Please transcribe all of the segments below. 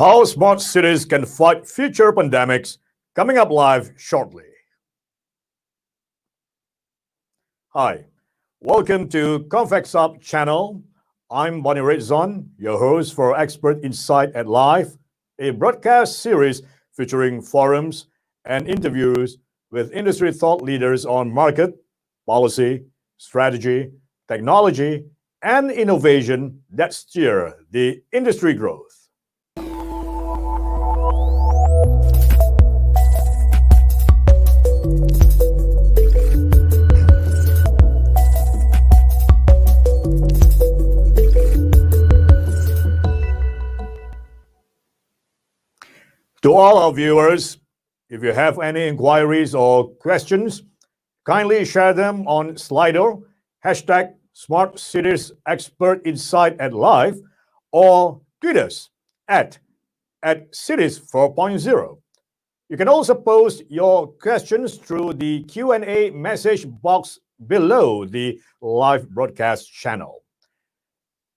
How smart cities can fight future pandemics, coming up live shortly. Hi, welcome to Convex Up channel. I'm Bonnie Redzon, your host for Expert Insight at Live, a broadcast series featuring forums and interviews with industry thought leaders on market, policy, strategy, technology, and innovation that steer the industry growth. To all our viewers, if you have any inquiries or questions, kindly share them on Slido, hashtag Smart Cities Expert Insight at Live, or tweet us at Cities 4.0. You can also post your questions through the Q&A message box below the live broadcast channel.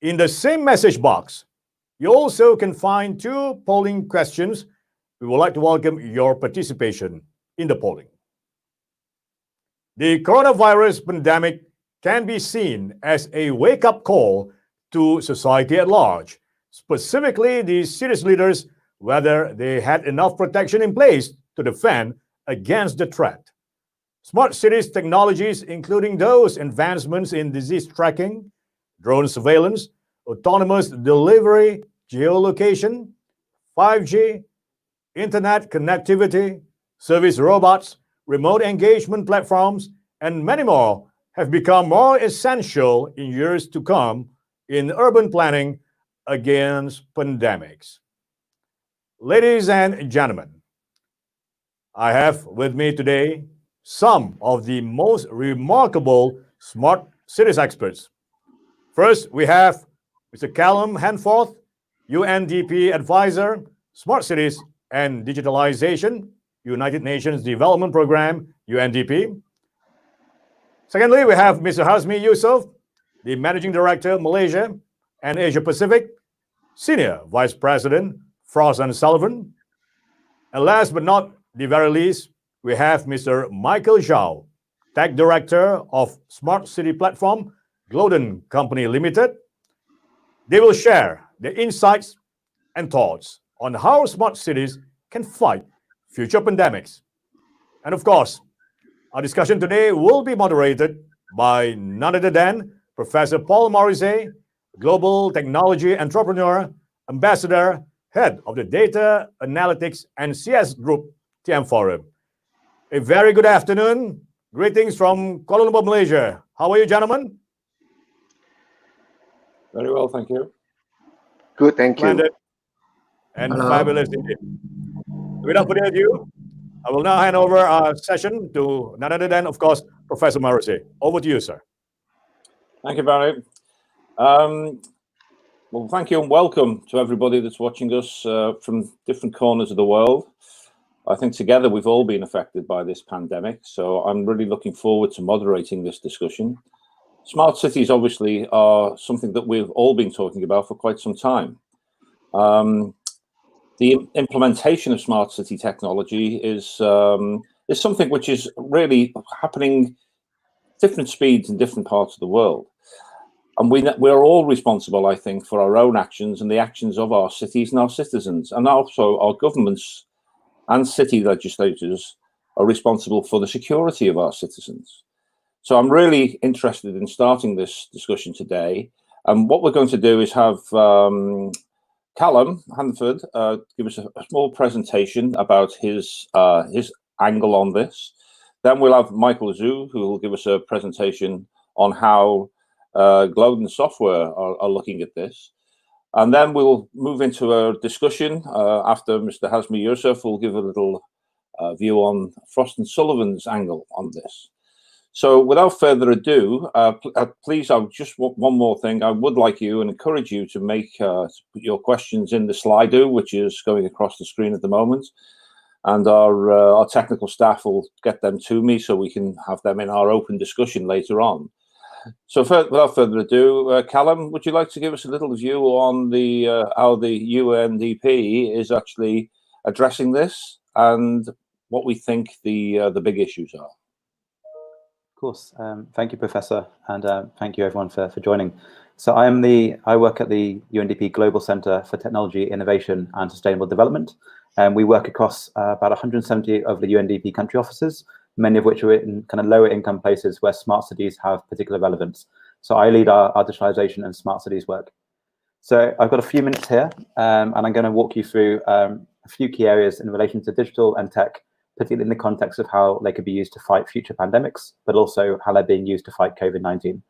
In the same message box, you also can find two polling questions. We would like to welcome your participation in the polling. The coronavirus pandemic can be seen as a wake-up call to society at large, specifically the city's leaders, whether they had enough protection in place to defend against the threat. Smart cities technologies, including those advancements in disease tracking, drone surveillance, autonomous delivery, geolocation, 5G, internet connectivity, service robots, remote engagement platforms, and many more have become more essential in years to come in urban planning against pandemics. Ladies and gentlemen, I have with me today some of the most remarkable smart cities experts. First, we have Mr. Callum Hanforth, UNDP Advisor, Smart Cities and Digitalization, United Nations Development Program, UNDP. Secondly, we have Mr. Hazmi Yusuf, the Managing Director, Malaysia and Asia Pacific, Senior Vice President, Frost & Sullivan. And last but not the very least, we have Mr. Michael Zhao, Tech Director of Smart City Platform, Glodon Company Limited. They will share their insights and thoughts on how smart cities can fight future pandemics. And of course, our discussion today will be moderated by none other than Professor Paul Morrissey, Global Technology Entrepreneur, Ambassador, Head of the Data Analytics and CS Group, TM Forum. A very good afternoon. Greetings from Kuala Lumpur, Malaysia. How are you, gentlemen? Very well, thank you. Good, thank you. And fabulous indeed. Without further ado, I will now hand over our session to none other than, of course, Professor Morrissey. Over to you, sir. Thank you, Barry. Well, thank you and welcome to everybody that's watching us from different corners of the world. I think together we've all been affected by this pandemic, so I'm really looking forward to moderating this discussion. Smart cities obviously are something that we've all been talking about for quite some time. The implementation of smart city technology is something which is really happening different speeds in different parts of the world. And we're all responsible, I think, for our own actions and the actions of our cities and our citizens. And also our governments and city legislators are responsible for the security of our citizens. So I'm really interested in starting this discussion today. And what we're going to do is have Callum Hanford give us a small presentation about his angle on this. Then we'll have Michael Zhu, who will give us a presentation on how Glodon Software are looking at this. And then we'll move into a discussion after Mr. Hazmi Yusuf will give a little view on Frost & Sullivan's angle on this. So without further ado, please, just one more thing. I would like you and encourage you to put your questions in the Slido, which is going across the screen at the moment. And our technical staff will get them to me so we can have them in our open discussion later on. So without further ado, Callum, would you like to give us a little view on the how the UNDP is actually addressing this and what we think the big issues are? Of course. Thank you, Professor, and thank you everyone for joining. So I work at the UNDP Global Centre for Technology, Innovation and Sustainable Development, and we work across about 170 of the UNDP country offices, many of which are in kind of lower income places where smart cities have particular relevance. So I lead our digitalization and smart cities work. So I've got a few minutes here, and I'm going to walk you through a few key areas in relation to digital and tech, particularly in the context of how they could be used to fight future pandemics, but also how they're being used to fight COVID-19.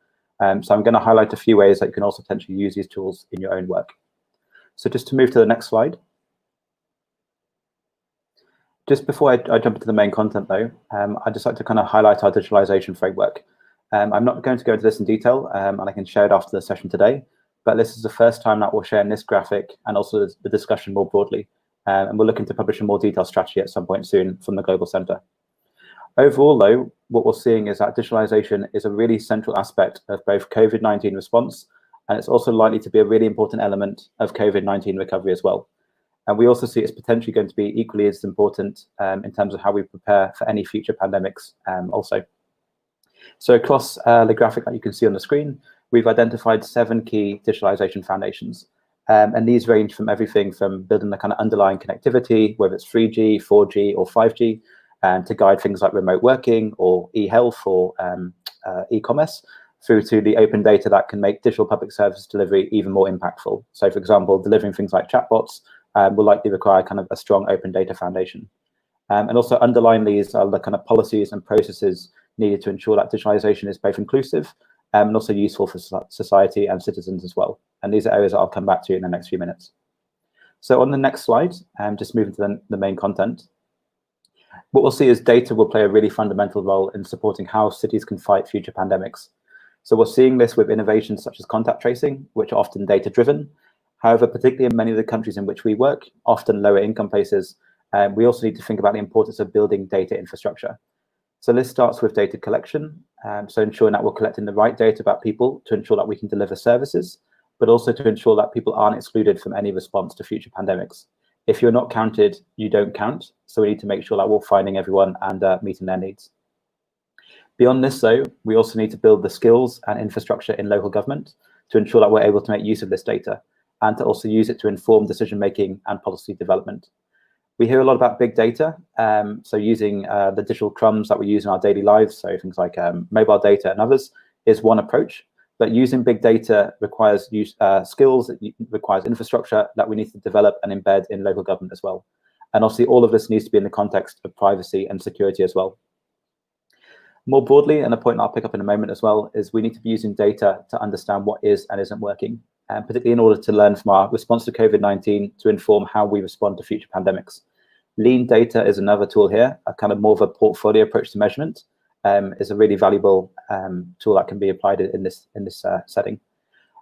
So I'm going to highlight a few ways that you can also potentially use these tools in your own work. So just to move to the next slide. Just before I jump into the main content though, I'd just like to kind of highlight our digitalization framework. I'm not going to go into this in detail, and I can share it after the session today, but this is the first time that we'll share in this graphic and also the discussion more broadly. And we're looking to publish a more detailed strategy at some point soon from the Global Centre. Overall, though, what we're seeing is that digitalization is a really central aspect of both COVID-19 response, and it's also likely to be a really important element of COVID-19 recovery as well. And we also see it's potentially going to be equally as important in terms of how we prepare for any future pandemics also. So across the graphic that you can see on the screen, we've identified 7 key digitalization foundations. And these range from everything from building the kind of underlying connectivity, whether it's 3G, 4G, or 5G, to guide things like remote working or e-health or e-commerce, through to the open data that can make digital public service delivery even more impactful. So, for example, delivering things like chatbots will likely require kind of a strong open data foundation. And also underlying these are the kind of policies and processes needed to ensure that digitalization is both inclusive and also useful for society and citizens as well. And these are areas that I'll come back to in the next few minutes. So on the next slide, just moving to the main content, what we'll see is data will play a really fundamental role in supporting how cities can fight future pandemics. So we're seeing this with innovations such as contact tracing, which are often data-driven. However, particularly in many of the countries in which we work, often lower income places, we also need to think about the importance of building data infrastructure. So this starts with data collection, so ensuring that we're collecting the right data about people to ensure that we can deliver services, but also to ensure that people aren't excluded from any response to future pandemics. If you're not counted, you don't count. So we need to make sure that we're finding everyone and meeting their needs. Beyond this, though, we also need to build the skills and infrastructure in local government to ensure that we're able to make use of this data and to also use it to inform decision-making and policy development. We hear a lot about big data, so using the digital crumbs that we use in our daily lives, so things like mobile data and others, is one approach. But using big data requires skills, it requires infrastructure that we need to develop and embed in local government as well. And obviously, all of this needs to be in the context of privacy and security as well. More broadly, and a point I'll pick up in a moment as well, is we need to be using data to understand what is and isn't working, and particularly in order to learn from our response to COVID-19 to inform how we respond to future pandemics. Lean data is another tool here, a kind of more of a portfolio approach to measurement, is a really valuable tool that can be applied in this setting.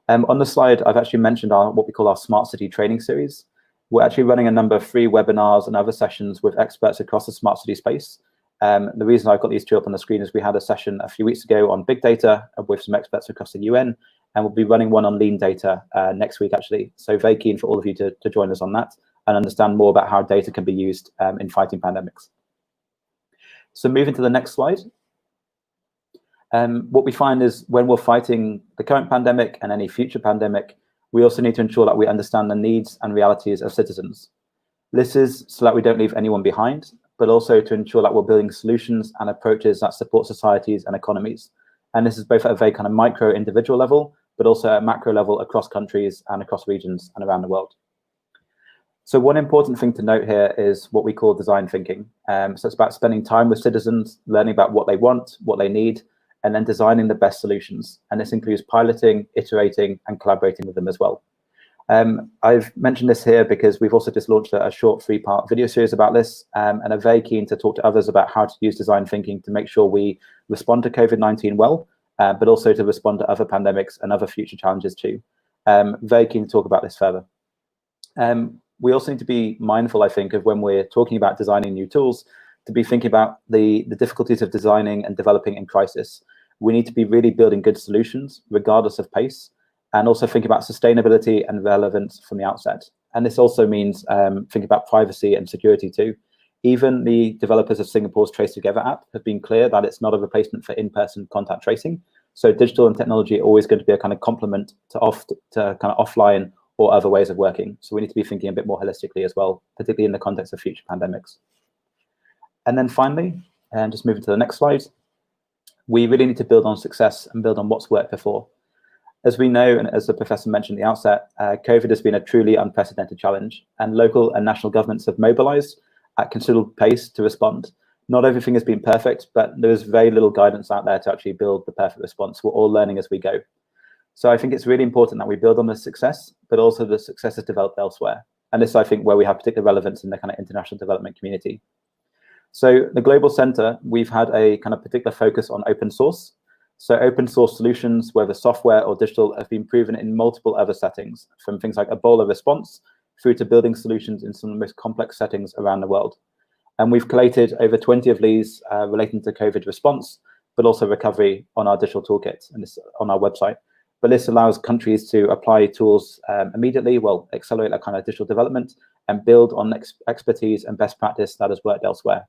On the slide, I've actually mentioned what we call our Smart City training series. We're actually running a number of free webinars and other sessions with experts across the smart city space. The reason I've got these two up on the screen is we had a session a few weeks ago on big data with some experts across the UN, and we'll be running one on lean data next week, actually. So very keen for all of you to join us on that and understand more about how data can be used in fighting pandemics. So moving to the next slide. What we find is when we're fighting the current pandemic and any future pandemic, we also need to ensure that we understand the needs and realities of citizens. This is so that we don't leave anyone behind, but also to ensure that we're building solutions and approaches that support societies and economies. And this is both at a very kind of micro individual level, but also at a macro level across countries and across regions and around the world. So one important thing to note here is what we call design thinking. So it's about spending time with citizens, learning about what they want, what they need, and then designing the best solutions. And this includes piloting, iterating, and collaborating with them as well. I've mentioned this here because we've also just launched a short 3-part video series about this, and are very keen to talk to others about how to use design thinking to make sure we respond to COVID-19 well, but also to respond to other pandemics and other future challenges too. Very keen to talk about this further. We also need to be mindful, I think, of when we're talking about designing new tools, to be thinking about the difficulties of designing and developing in crisis. we need to be really building good solutions, regardless of pace, and also think about sustainability and relevance from the outset. And this also means thinking about privacy and security too. Even the developers of Singapore's Trace Together app have been clear that it's not a replacement for in-person contact tracing. So digital and technology are always going to be a kind of complement to kind of offline or other ways of working. So we need to be thinking a bit more holistically as well, particularly in the context of future pandemics. And then finally, and just moving to the next slide, we really need to build on success and build on what's worked before. As we know, and as the professor mentioned at the outset, COVID has been a truly unprecedented challenge, and local and national governments have mobilized at considerable pace to respond. Not everything has been perfect, but there is very little guidance out there to actually build the perfect response. We're all learning as we go. So I think it's really important that we build on the success, but also the success is developed elsewhere. And this, I think, where we have particular relevance in the kind of international development community. So the Global Center, we've had a kind of particular focus on open source. So open source solutions, whether software or digital, have been proven in multiple other settings, from things like Ebola response through to building solutions in some of the most complex settings around the world. And we've collated over 20 of these relating to COVID response, but also recovery on our digital toolkit and this on our website. But this allows countries to apply tools immediately, well, accelerate that kind of digital development and build on expertise and best practice that has worked elsewhere.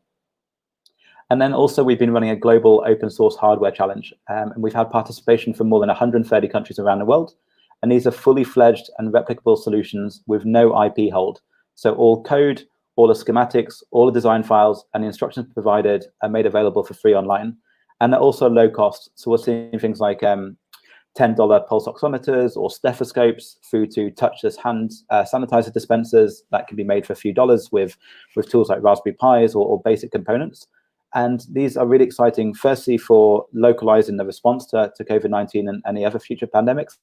And then also we've been running a global open source hardware challenge, and we've had participation from more than 130 countries around the world. And these are fully fledged and replicable solutions with no IP hold. So all code, all the schematics, all the design files, and the instructions provided are made available for free online. And they're also low cost. So we're seeing things like $10 pulse oximeters or stethoscopes through to touchless hand sanitizer dispensers that can be made for a few dollars with tools like Raspberry Pis or basic components. And these are really exciting, firstly, for localizing the response to COVID-19 and any other future pandemics,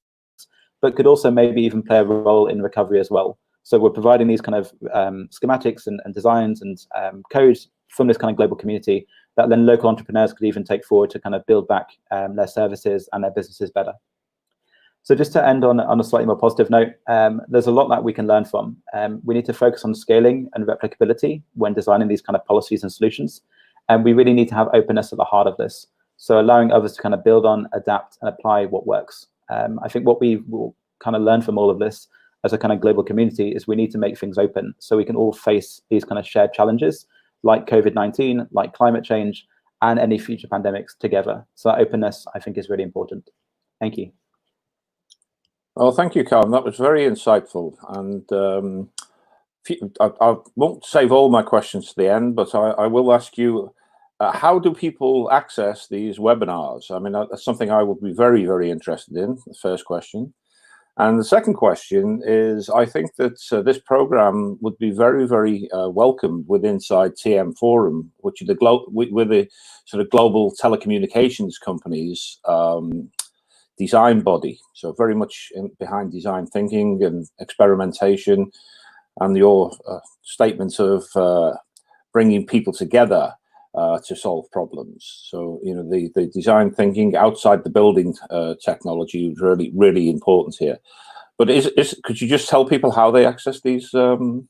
but could also maybe even play a role in recovery as well. So we're providing these kind of schematics and designs and codes from this kind of global community that then local entrepreneurs could even take forward to kind of build back their services and their businesses better. So just to end on a slightly more positive note, there's a lot that we can learn from. We need to focus on scaling and replicability when designing these kind of policies and solutions. And we really need to have openness at the heart of this. So allowing others to kind of build on, adapt, and apply what works. I think what we will kind of learn from all of this as a kind of global community is we need to make things open so we can all face these kind of shared challenges like COVID-19, like climate change, and any future pandemics together. So that openness, I think, is really important. Thank you. Well, thank you, Callum. That was very insightful. And I won't save all my questions to the end, but I will ask you, how do people access these webinars? I mean, that's something I would be very, very interested in, the first question. And the second question is, I think that this program would be very, very welcomed with inside TM Forum, which are with the sort of global telecommunications companies design body. So very much behind design thinking and experimentation, and your statements of bringing people together to solve problems. So, you know, the design thinking outside the building technology is really, really important here. But could you just tell people how they access these webinars?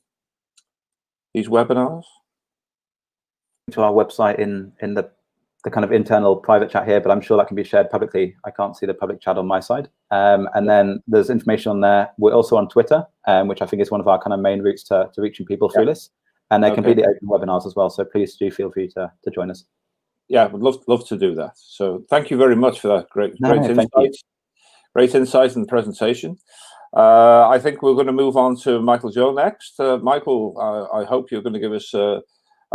To our website in the kind of internal private chat here, but I'm sure that can be shared publicly. I can't see the public chat on my side. And then there's information on there. We're also on Twitter, which I think is one of our kind of main routes to reaching people through this. And they're completely open webinars as well. So please do feel free to join us. Yeah, would love to do that. So thank you very much for that great insights. Great insights in the presentation. I think we're going to move on to Michael Joe next. Michael, I hope you're going to give us a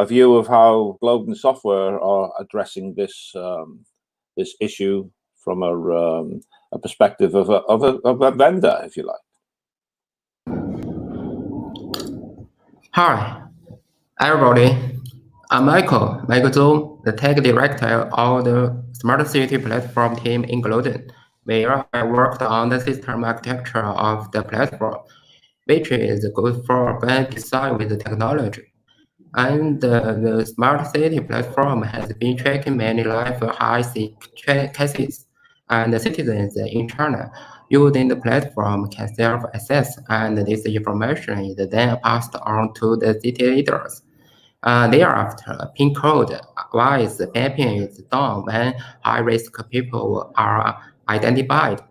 view of how Globe Software are addressing this this issue from a perspective of a vendor, if you like. Hi, everybody. I'm Michael Zhou, the tech director of the Smart City platform team in Globin, where I worked on the system architecture of the platform, which is good for urban design with the technology. And the Smart City platform has been tracking many live high-seek cases, and the citizens in China using the platform can self-assess, and this information is then passed on to the city leaders. Thereafter, a pin code wise mapping is done when high-risk people are identified.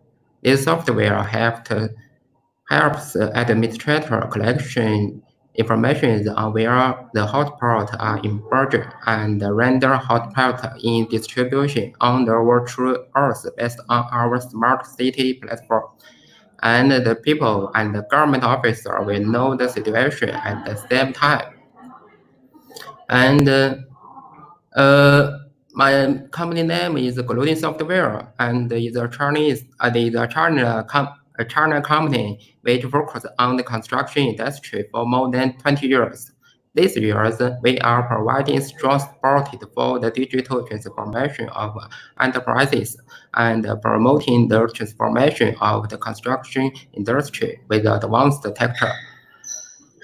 This software helps administrator collection information on where the hotspots are emerging and render hotspots in distribution on the virtual Earth based on our smart city platform. And the people and the government officer will know the situation at the same time. And my company name is Glowing Software, and is a China company which focuses on the construction industry for more than 20 years. These years, we are providing strong support for the digital transformation of enterprises and promoting the transformation of the construction industry with advanced tech.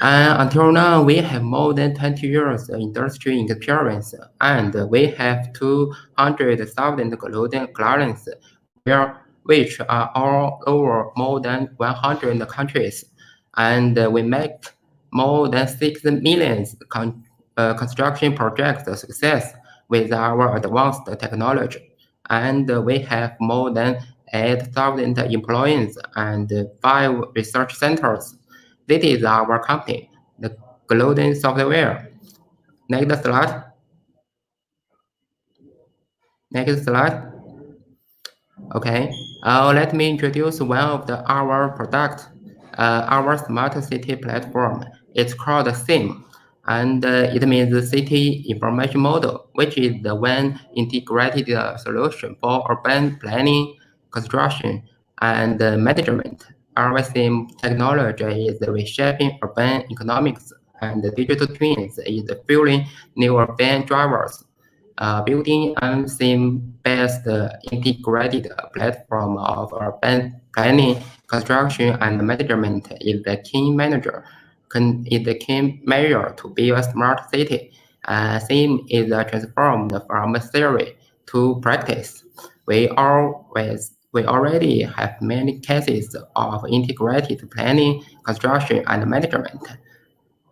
Until now, we have more than 20 years of industry experience, and we have 200,000 golden clients, which are all over more than 100 countries. And we make more than 6 million construction projects a success with our advanced technology. And we have more than 8,000 employees and 5 research centers. This is our company, the Golden Software. Next slide. Next slide. Okay. Let me introduce one of our product, our smart city platform. It's called SIM, and it means the City Information Model, which is the one integrated solution for urban planning, construction, and management. Our SIM technology is reshaping urban economics, and the digital twins is fueling new urban drivers. Building a SIM-based integrated platform of urban planning, construction, and management is the key measure to build a smart city. SIM is transformed from theory to practice. We already have many cases of integrated planning, construction, and management.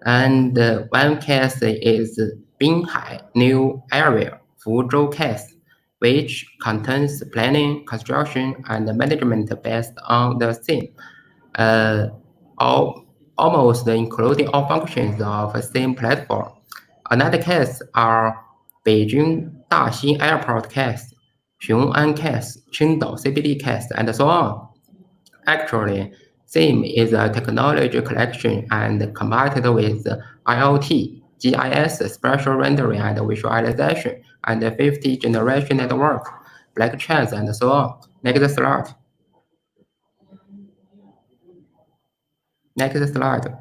And one case is Binhai New Area, Fuzhou case, which contains planning, construction, and management based on the SIM, almost including all functions of a SIM platform. Another case are Beijing Daxing Airport case, Xiong'an case, Qingdao CBD case, and so on. Actually, SIM is a technology collection and combined with IoT, GIS, spatial rendering and visualization, and 50th generation network, blockchains, and so on. Next slide. Next slide.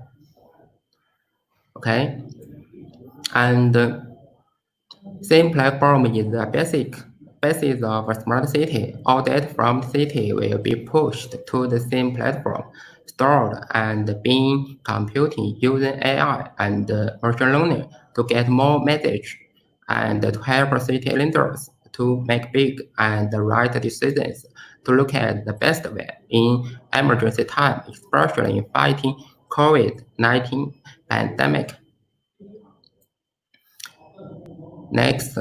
Okay. And SIM platform is the basis of a smart city. All data from the city will be pushed to the SIM platform, stored and being computed using AI and machine learning to get more message and to help city leaders to make big and right decisions to look at the best way in emergency time, especially in fighting COVID-19 pandemic. Next.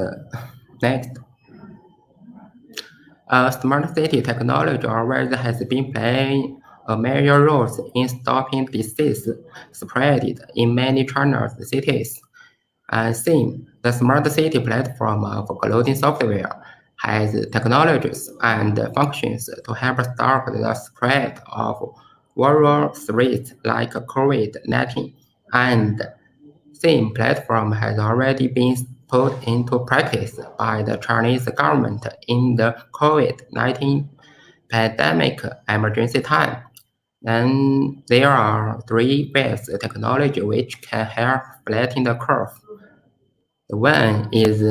Smart city technology already has been playing a major role in stopping disease spread in many China's cities. SIM, the smart city platform of Glowing Software, has technologies and functions to help stop the spread of viral threats like COVID-19, and SIM platform has already been put into practice by the Chinese government in the COVID-19 pandemic emergency time. Then there are 3 ways technology which can help flatten the curve. The one is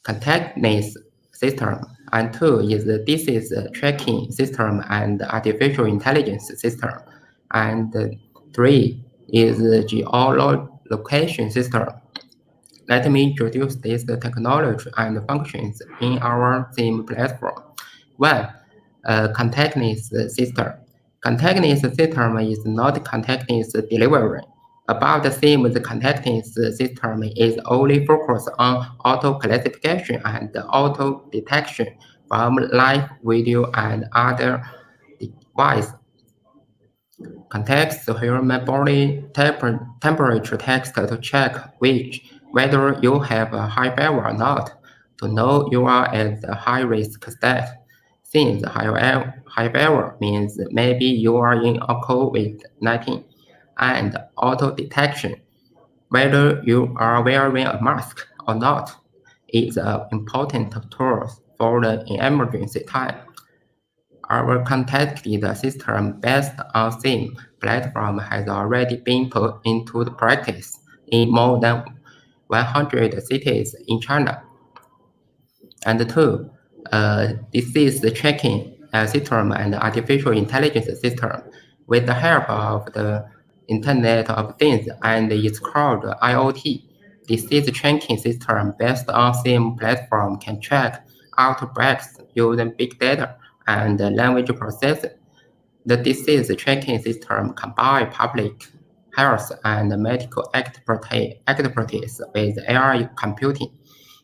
contactless system, and 2 is the disease tracking system and artificial intelligence system, and 3 is the geolocation system. Let me introduce this technology and functions in our SIM platform. 1. Contactless system. Contactless system is not contactless delivery. About the same, the contacting system is only focused on auto classification and auto detection from live video and other devices. Context human body temperature text to check whether you have a high fever or not, to know you are at a high risk state. Since high fever means maybe you are in a COVID-19, and auto detection, whether you are wearing a mask or not, is an important tool for the emergency time. Our contacted system based on same platform has already been put into the practice in more than 100 cities in China. And two, disease tracking system and artificial intelligence system with the help of the Internet of Things, and it's called IoT. Disease tracking system based on same platform can track outbreaks using big data and language processing. The disease tracking system combines public health and medical expertise with AI computing,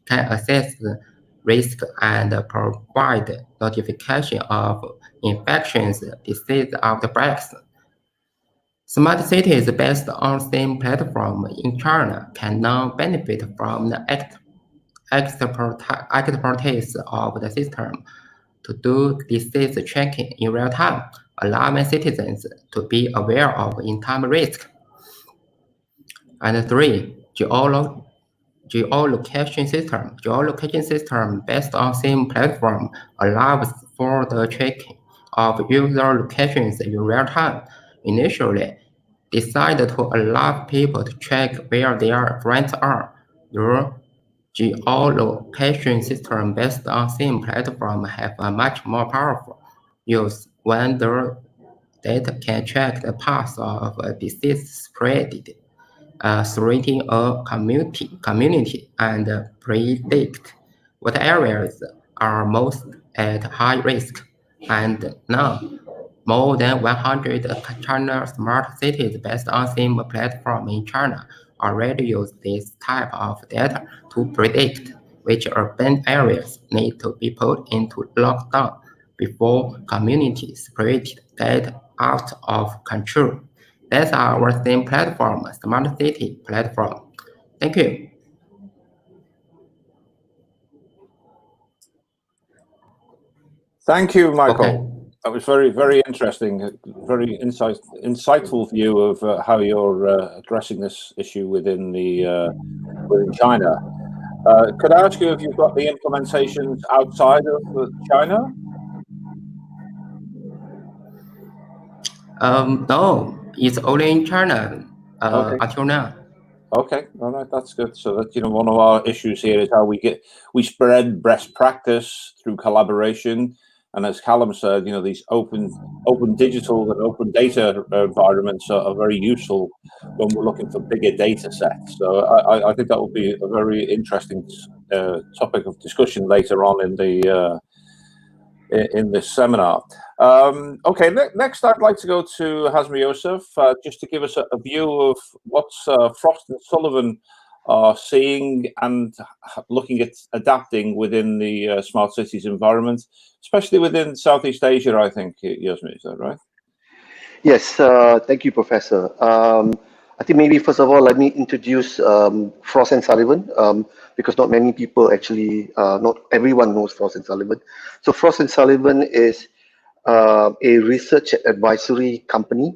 can assess risk and provide notification of infections, disease outbreaks. Smart cities based on same platform in China can now benefit from the expertise of the system to do disease tracking in real time, allowing citizens to be aware of in-time risk. And three, geolocation system. Geolocation system based on same platform allows for the tracking of user locations in real time. Initially, decided to allow people to track where their friends are. The geolocation system based on same platform have a much more powerful use when the data can track the path of a disease spread threatening a community and predict what areas are most at high risk. And now, more than 100 China smart cities based on same platform in China already use this type of data to predict which urban areas need to be put into lockdown before community spread get out of control. That's our same platform, Smart City platform. Thank you. Thank you, Michael. Okay. That was very, very interesting, very insightful view of how you're addressing this issue within China. Could I ask you if you've got the implementations outside of China? No, it's only in China Okay. until now. Okay, all right, that's good. So that, one of our issues here is how we spread best practice through collaboration. And as Callum said, these open digital and open data environments are very useful when we're looking for bigger data sets. So I think that will be a very interesting topic of discussion later on in this seminar. Okay, next I'd like to go to Hazmi Youssef, just to give us a view of what Frost and Sullivan are seeing and looking at adapting within the smart cities environment, especially within Southeast Asia, I think, Yasmin, is that right? Yes, thank you, Professor. I think maybe first of all, let me introduce Frost and Sullivan, because not many people actually, not everyone knows Frost and Sullivan. So Frost and Sullivan is a research advisory company.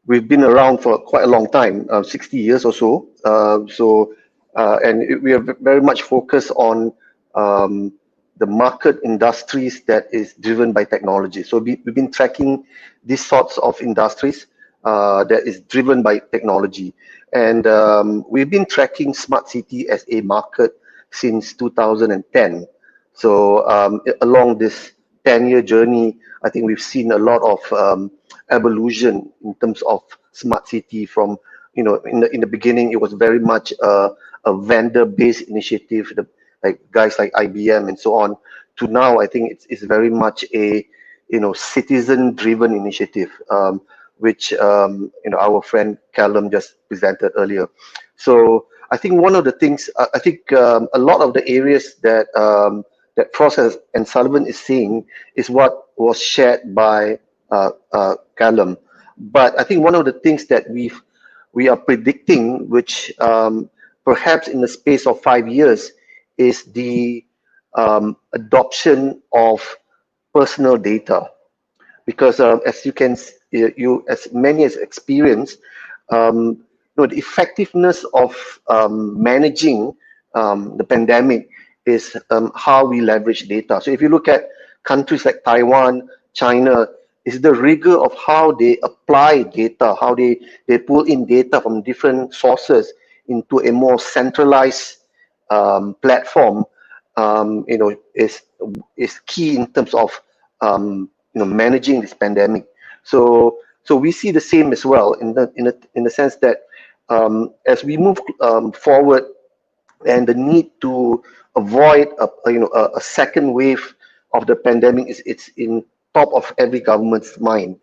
We've been around for quite a long time, 60 years or so. And we are very much focused on the market industries that is driven by technology. So we've been tracking these sorts of industries that is driven by technology. And we've been tracking smart city as a market since 2010. So along this 10-year journey, I think we've seen a lot of evolution in terms of smart city. From in the beginning, it was very much a vendor-based initiative, like guys like IBM and so on, to now I think it's very much a citizen-driven initiative. which our friend Callum just presented earlier. So I think one of the things, I think a lot of the areas that that Frost and Sullivan is seeing is what was shared by Callum. But I think one of the things that we are predicting, which perhaps in the space of 5 years, is the adoption of personal data. Because as you can, as many as experience, the effectiveness of managing the pandemic is how we leverage data. So if you look at countries like Taiwan, China, is the rigor of how they apply data, how they pull in data from different sources into a more centralized platform, is key in terms of managing this pandemic. So we see the same as well in the sense that as we move forward, and the need to avoid a second wave of the pandemic it's in top of every government's mind,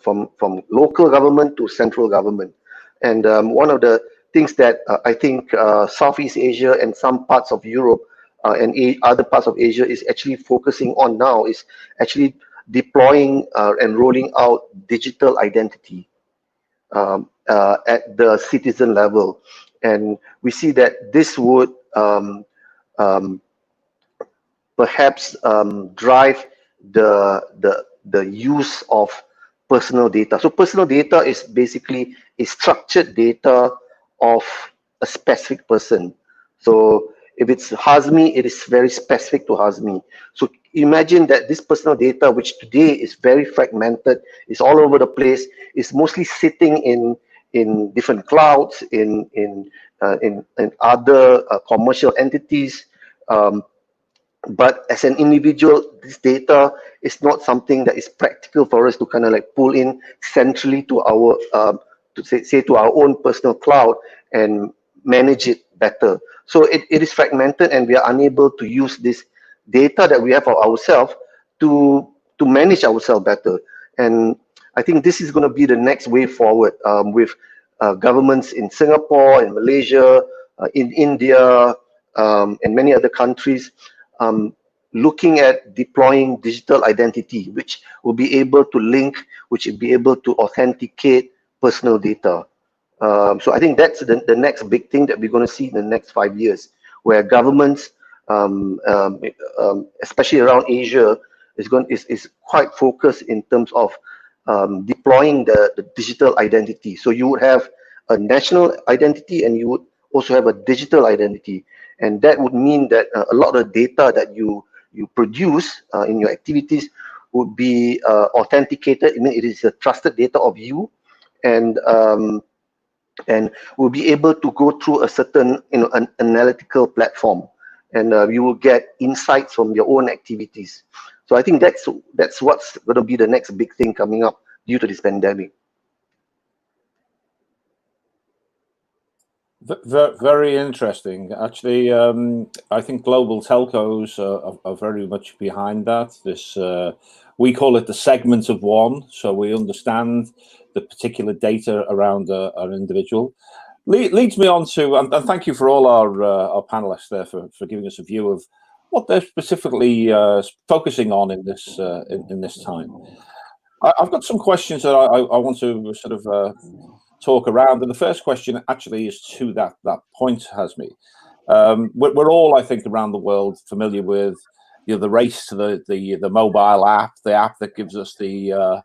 from local government to central government. And one of the things that I think Southeast Asia and some parts of Europe and other parts of Asia is actually focusing on now is actually deploying and rolling out digital identity at the citizen level. And we see that this would perhaps drive the use of personal data. So personal data is basically a structured data of a specific person. So if it's Hazmi, it is very specific to Hazmi. So imagine that this personal data, which today is very fragmented, is all over the place, is mostly sitting in different clouds, in other commercial entities. But as an individual, this data is not something that is practical for us to kind of like pull in centrally to our to our own personal cloud and manage it better. So it is fragmented, and we are unable to use this data that we have for ourselves to manage ourselves better. And I think this is going to be the next way forward, with governments in Singapore, in Malaysia, in India, and many other countries looking at deploying digital identity, which will be able to link, which will be able to authenticate personal data. So I think that's the next big thing that we're going to see in the next 5 years, where governments, especially around Asia, is quite focused in terms of deploying the digital identity. So you would have a national identity, and you would also have a digital identity, and that would mean that a lot of data that you produce in your activities would be authenticated. I mean, it is a trusted data of you, and will be able to go through a certain an analytical platform, and you will get insights from your own activities. So I think that's what's going to be the next big thing coming up due to this pandemic. Very interesting. Actually, I think global telcos are very much behind that. This we call it the segment of one, so we understand the particular data around an individual. Leads me on to, and thank you for all our panelists there for giving us a view of what they're specifically focusing on in this time. I've got some questions that I want to sort of talk around, and the first question actually is to that point, Hazmi. We're all, I think, around the world familiar with the race to the mobile app, the app that gives us the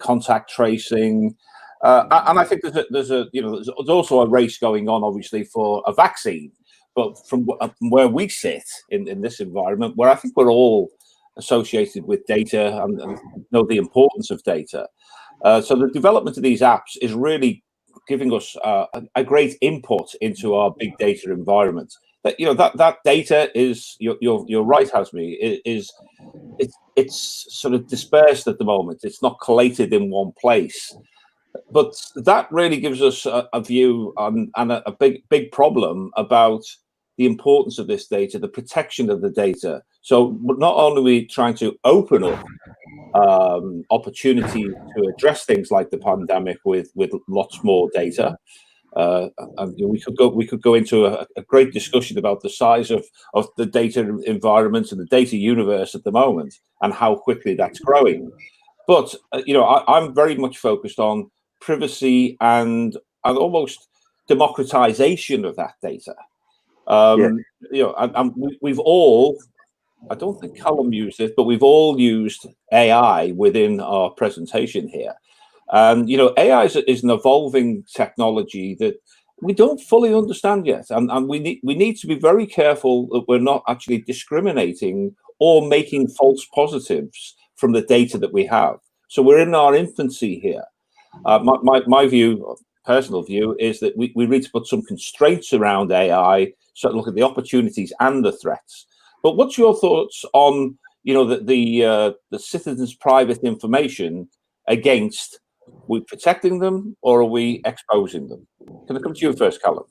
contact tracing, and I think there's also a race going on, obviously, for a vaccine. But from where we sit in this environment, where I think we're all associated with data and know the importance of data. So the development of these apps is really giving us a great input into our big data environment. That data is, you're right, Hazmi, it's sort of dispersed at the moment. It's not collated in one place. But that really gives us a view and a big problem about the importance of this data, the protection of the data. So not only are we trying to open up opportunity to address things like the pandemic with lots more data. And we could go into a great discussion about the size of the data environment and the data universe at the moment and how quickly that's growing. But I'm very much focused on privacy and almost democratization of that data. And we've all, I don't think Callum used it, but we've all used AI within our presentation here. And AI is an evolving technology that we don't fully understand yet, and we need to be very careful that we're not actually discriminating or making false positives from the data that we have. So we're in our infancy here. My view, personal view, is that we need to put some constraints around AI, so look at the opportunities and the threats. But what's your thoughts on the citizens' private information against? Are we protecting them or are we exposing them? Can I come to you first, Callum?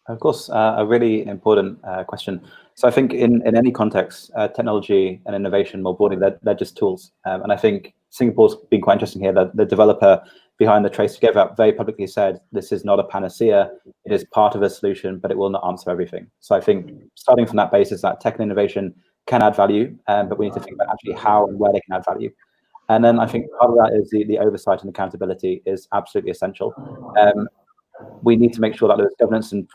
Of course, a really important question. So I think in any context, technology and innovation more broadly, they're just tools. And I think Singapore's been quite interesting here. That the developer behind the Trace Together app very publicly said, this is not a panacea. It is part of a solution, but it will not answer everything. So I think starting from that basis, that tech and innovation can add value, but we need to think about actually how and where they can add value. And then I think part of that is the oversight and accountability is absolutely essential. We need to make sure that there's governance in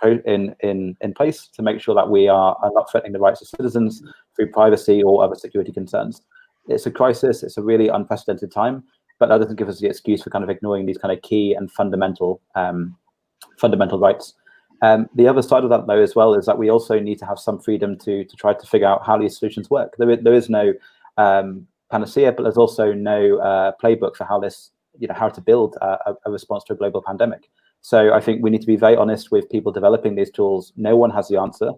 place to make sure that we are not threatening the rights of citizens through privacy or other security concerns. It's a crisis. It's a really unprecedented time, but that doesn't give us the excuse for kind of ignoring these kind of key and fundamental rights. The other side of that, though, as well, is that we also need to have some freedom to try to figure out how these solutions work. There is no panacea, but there's also no playbook for how this, how to build a response to a global pandemic. So I think we need to be very honest with people developing these tools. No one has the answer,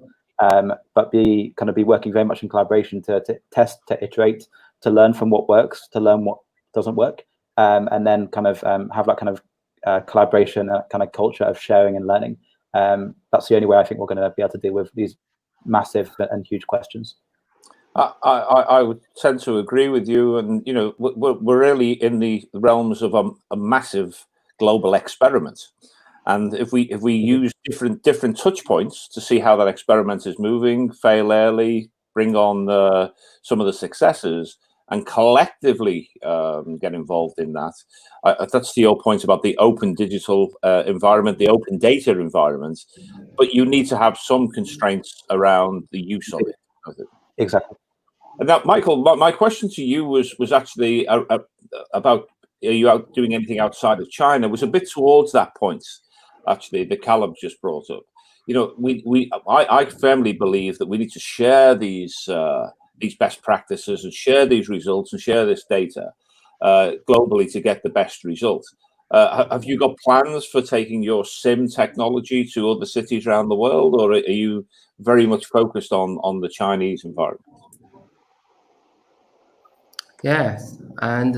but be working very much in collaboration to test, to iterate, to learn from what works, to learn what doesn't work, and then have that kind of collaboration, kind of culture of sharing and learning. That's the only way I think we're going to be able to deal with these massive and huge questions. I would tend to agree with you, and we're really in the realms of a massive global experiment, and if we use different touch points to see how that experiment is moving, fail early, bring on some of the successes, and collectively get involved in that. That's to your point about the open digital environment, the open data environment, but you need to have some constraints around the use of it. Exactly. And now, Michael, my question to you was actually about, are you out doing anything outside of China? It was a bit towards that point, actually, that Callum just brought up. I firmly believe that we need to share these best practices and share these results and share this data globally to get the best result. Have you got plans for taking your SIM technology to other cities around the world, or are you very much focused on the Chinese environment? Yes, and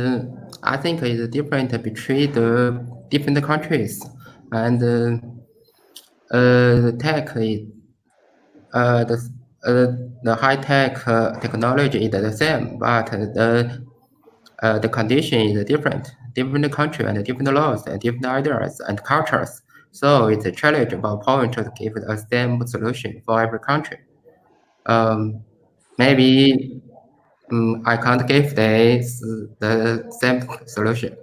I think it's different between the different countries, and the tech is the high tech technology is the same, but the condition is different. Different country and different laws and different ideas and cultures. So it's a challenge about point to give the same solution for every country. Maybe I can't give the same solution.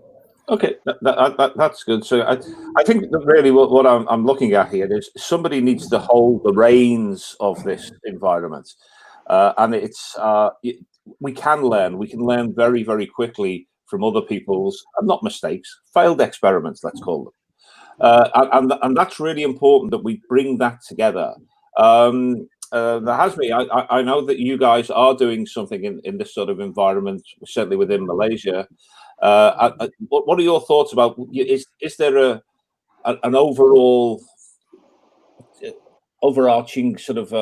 Okay, that's good. So I think that really what I'm looking at here is somebody needs to hold the reins of this environment, and it's we can learn very, very quickly from other people's not mistakes, failed experiments, let's call them, and that's really important that we bring that together. Hazmi, I know that you guys are doing something in this sort of environment, certainly within Malaysia. What are your thoughts about? Is there an overarching sort of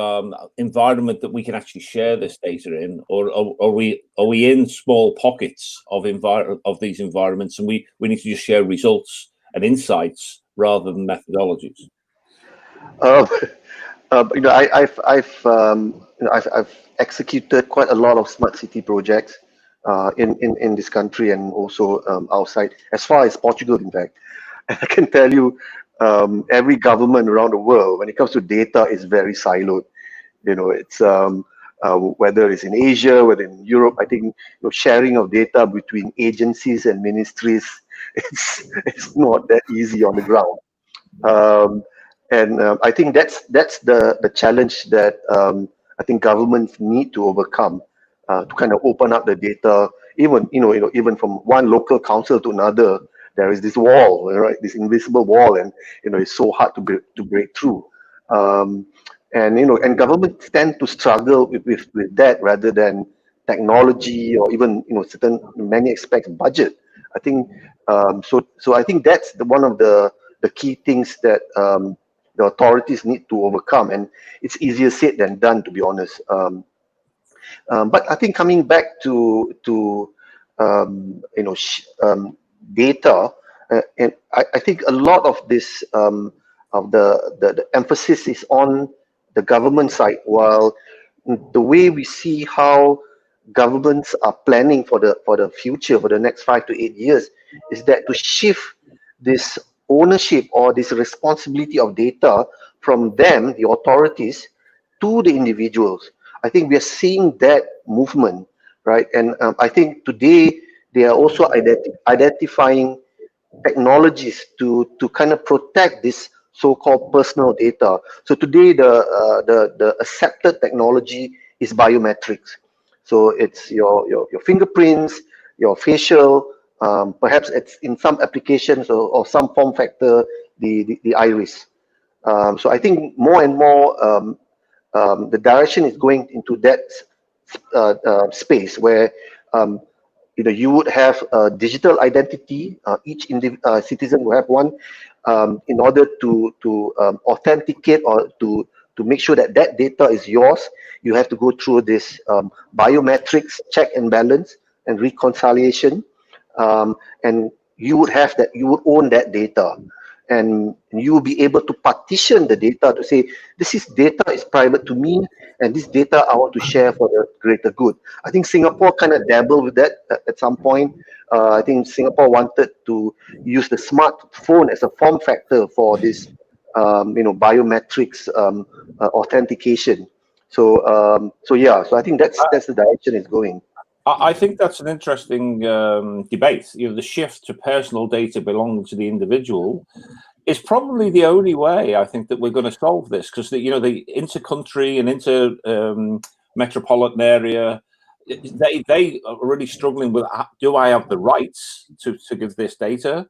environment that we can actually share this data in, or are we in small pockets of these environments, and we need to just share results and insights rather than methodologies? I've executed quite a lot of smart city projects in this country and also outside, as far as Portugal, in fact. And I can tell you, every government around the world, when it comes to data, is very siloed. It's whether it's in Asia, whether in Europe, I think sharing of data between agencies and ministries, it's not that easy on the ground. I think that's the challenge that I think governments need to overcome to kind of open up the data. Even from one local council to another, there is this wall, right? This invisible wall, and it's so hard to break through. And governments tend to struggle with that rather than technology or even certain many aspects of budget. I think so I think that's one of the key things that the authorities need to overcome, and it's easier said than done, to be honest. But I think coming back to data, and I think a lot of this of the emphasis is on the government side, while the way we see how governments are planning for the future, for the next 5 to 8 years, is that to shift this ownership or this responsibility of data from them, the authorities, to the individuals. I think we are seeing that movement, right? And I think today they are also identifying technologies to kind of protect this so-called personal data. So today the accepted technology is biometrics. So it's your fingerprints, your facial, perhaps it's in some applications or some form factor, the iris. So I think more and more the direction is going into that space where you would have a digital identity. Each citizen will have one in order to authenticate or to make sure that that data is yours. You have to go through this biometrics check and balance and reconciliation, and you would have that. You would own that data, and you will be able to partition the data to say this is data is private to me, and this data I want to share for the greater good. I think Singapore kind of dabbled with that at some point. I think Singapore wanted to use the smartphone as a form factor for this, biometrics authentication. So yeah, so I think that's the direction it's going. I think that's an interesting debate. The shift to personal data belonging to the individual is probably the only way I think that we're going to solve this, because the inter-country and inter-metropolitan area, they are really struggling with, do I have the rights to give this data?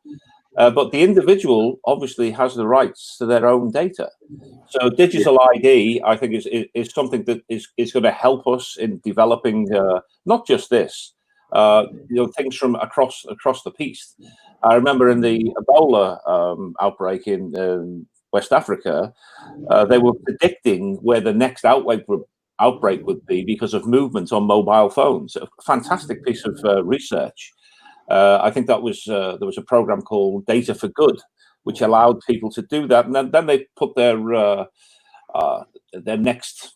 But the individual obviously has the rights to their own data. So digital ID, I think, is something that is going to help us in developing not just this, things from across the piece. I remember in the Ebola outbreak in West Africa, they were predicting where the next outbreak would be because of movements on mobile phones. A fantastic piece of research. I think that was there was a program called Data for Good, which allowed people to do that, and then they put their next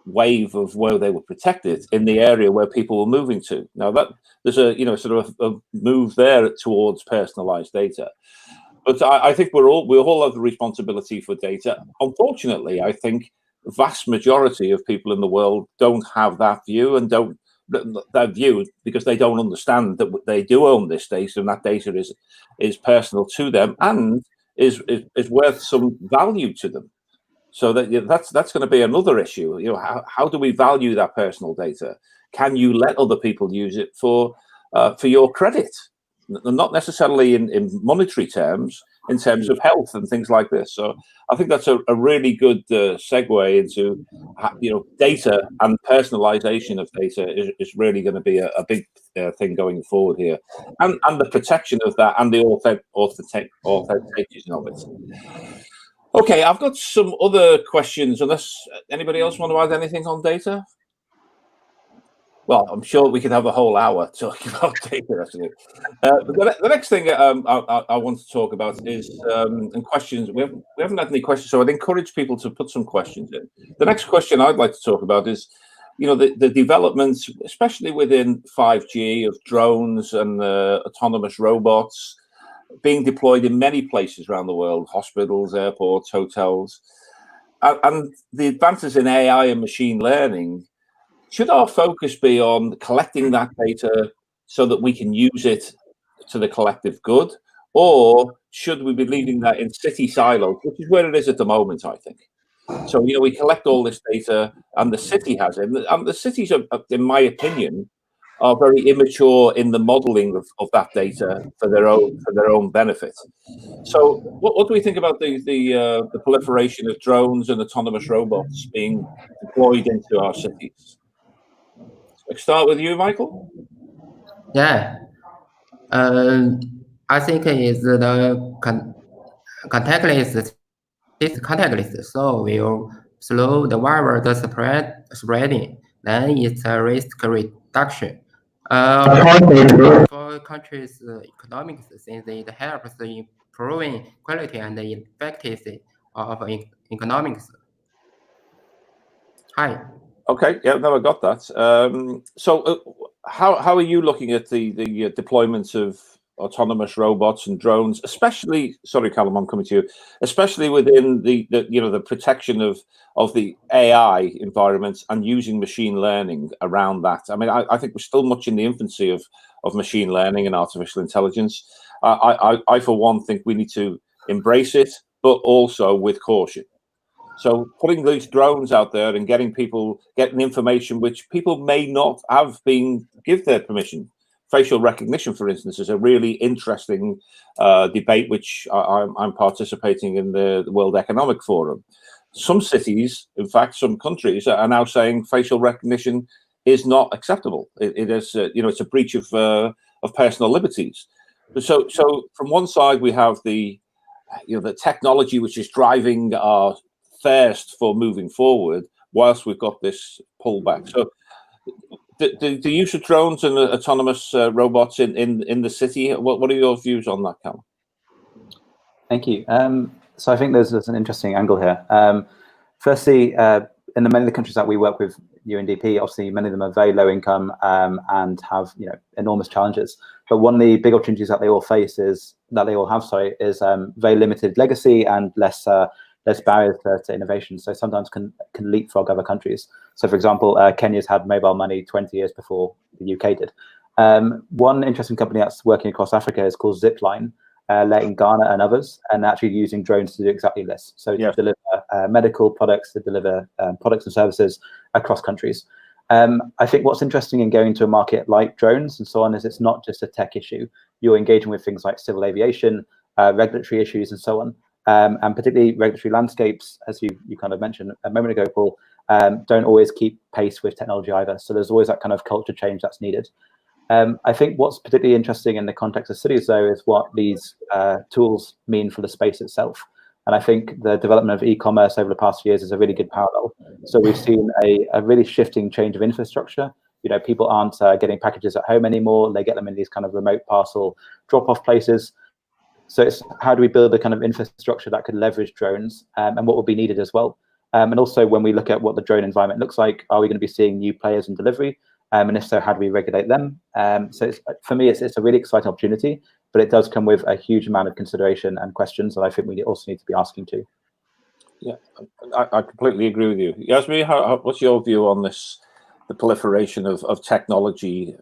wave of where they were protected in the area where people were moving to. Now that there's a sort of a move there towards personalized data, but I think we all have the responsibility for data. Unfortunately, I think the vast majority of people in the world don't have that view and don't. That view because they don't understand that they do own this data, and that data is personal to them and is worth some value to them. So that's going to be another issue. How do we value that personal data? Can you let other people use it for your credit, not necessarily in monetary terms, in terms of health and things like this? So I think that's a really good segue into data, and personalization of data is really going to be a big thing going forward here, and the protection of that and the authentication of it. Okay, I've got some other questions. Unless anybody else want to add anything on data? Well, I'm sure we could have a whole hour talking about data, actually. But the next thing I want to talk about is and questions. We haven't had any questions, so I'd encourage people to put some questions in. The next question I'd like to talk about is, the developments, especially within 5G, of drones and autonomous robots being deployed in many places around the world: hospitals, airports, hotels, and the advances in AI and machine learning. Should our focus be on collecting that data so that we can use it to the collective good, or should we be leaving that in city silos, which is where it is at the moment, I think? So, we collect all this data and the city has it. And the cities, in my opinion, are very immature in the modeling of that data for their own benefit. So, what do we think about the proliferation of drones and autonomous robots being deployed into our cities? Let's start with you, Michael. Yeah. I think is the contactless so will slow the virus spreading. Then it's a risk reduction. For countries' economics, since it helps in improving quality and the effectiveness of economics. Hi. Okay, yeah, no, I got that. So, how are you looking at the deployments of autonomous robots and drones, especially? Sorry, Callum, I'm coming to you. Especially within the protection of the AI environments and using machine learning around that. I mean, I think we're still much in the infancy of machine learning and artificial intelligence. I for one think we need to embrace it, but also with caution. So putting these drones out there and getting information which people may not have give their permission. Facial recognition, for instance, is a really interesting debate which I'm participating in the World Economic Forum. Some cities, in fact, some countries are now saying facial recognition is not acceptable. It is, it's a breach of personal liberties. So from one side we have the technology which is driving our thirst for moving forward, whilst we've got this pullback. So the use of drones and autonomous robots in the city, what are your views on that, Callum? Thank you. So I think there's an interesting angle here. Firstly, in many of the countries that we work with, UNDP, obviously many of them are very low income and have enormous challenges. But one of the big opportunities that they all have is very limited legacy and less barriers to innovation. So sometimes can leapfrog other countries. So for example, Kenya's had mobile money 20 years before the UK did. One interesting company that's working across Africa is called Zipline, in Ghana and others, and actually using drones to do exactly this. So to deliver medical products, to deliver products and services across countries. I think what's interesting in going to a market like drones and so on is it's not just a tech issue. You're engaging with things like civil aviation, regulatory issues and so on. And particularly regulatory landscapes, as you kind of mentioned a moment ago, Paul, don't always keep pace with technology either. So there's always that kind of culture change that's needed. I think what's particularly interesting in the context of cities, though, is what these tools mean for the space itself. And I think the development of e-commerce over the past years is a really good parallel. So we've seen a really shifting change of infrastructure. People aren't getting packages at home anymore. They get them in these kind of remote parcel drop-off places. So it's how do we build a kind of infrastructure that could leverage drones and what will be needed as well. And also when we look at what the drone environment looks like, are we going to be seeing new players in delivery? And if so, how do we regulate them? So for me, it's a really exciting opportunity, but it does come with a huge amount of consideration and questions that I think we also need to be asking too. Yeah, I completely agree with you. Yasmin, what's your view on this, the proliferation of technology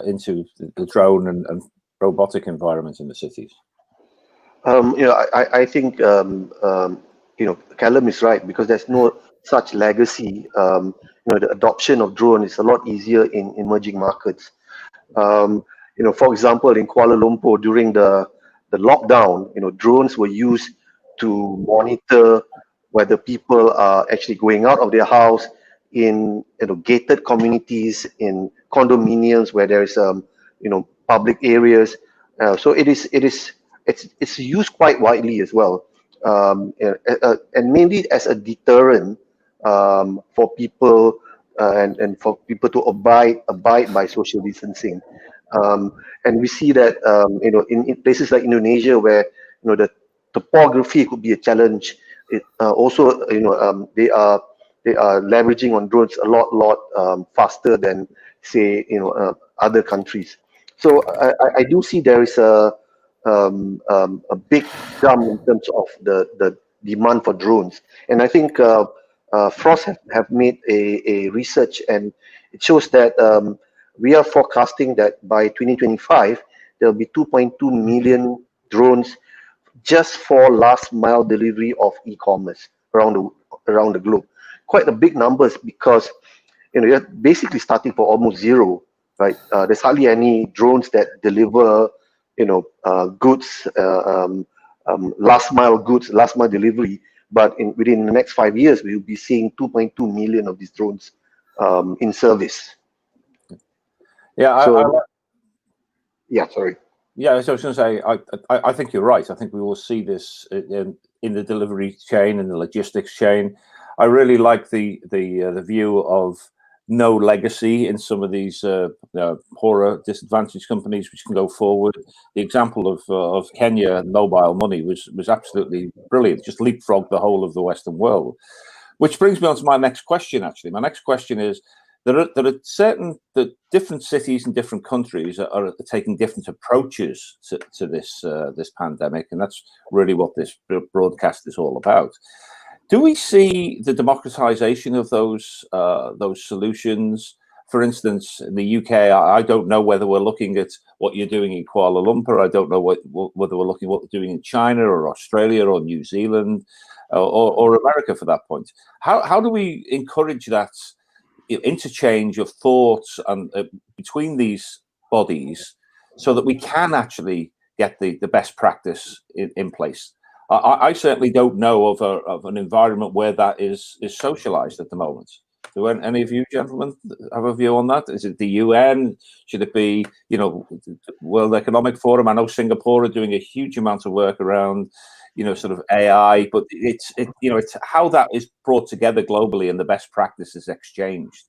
into the drone and robotic environments in the cities? I think Callum is right, because there's no such legacy. The adoption of drone is a lot easier in emerging markets. For example, in Kuala Lumpur during the lockdown, drones were used to monitor whether people are actually going out of their house in gated communities, in condominiums where there is public areas. So it's used quite widely as well, and mainly as a deterrent for people and for people to abide by social distancing. And we see that in places like Indonesia, where the topography could be a challenge. It also they are leveraging on drones a lot faster than, say, other countries. So I do see there is a big jump in terms of the demand for drones, and I think Frost have made a research, and it shows that we are forecasting that by 2025 there will be 2.2 million drones just for last mile delivery of e-commerce around the globe. Quite a big numbers, because you're basically starting for almost zero, right? There's hardly any drones that deliver goods, last mile delivery. But within the next 5 years, we'll be seeing 2.2 million of these drones in service. Yeah, yeah, sorry. Yeah, so I was going to say, I think you're right. I think we will see this in the delivery chain and the logistics chain. I really like the view of no legacy in some of these poorer, disadvantaged companies which can go forward. The example of Kenya mobile money was absolutely brilliant. Just leapfrogged the whole of the Western world. Which brings me on to my next question. Actually, my next question is: there are certain different cities and different countries are taking different approaches to this pandemic, and that's really what this broadcast is all about. Do we see the democratization of those solutions? For instance, in the UK, I don't know whether we're looking at what you're doing in Kuala Lumpur. I don't know whether we're looking at what they're doing in China or Australia or New Zealand or America, for that point. How do we encourage that interchange of thoughts and between these bodies, so that we can actually get the best practice in place? I certainly don't know of an environment where that is socialized at the moment. Do any of you gentlemen have a view on that? Is it the UN? Should it be, World Economic Forum? I know Singapore are doing a huge amount of work around, sort of AI, but it's how that is brought together globally and the best practice is exchanged.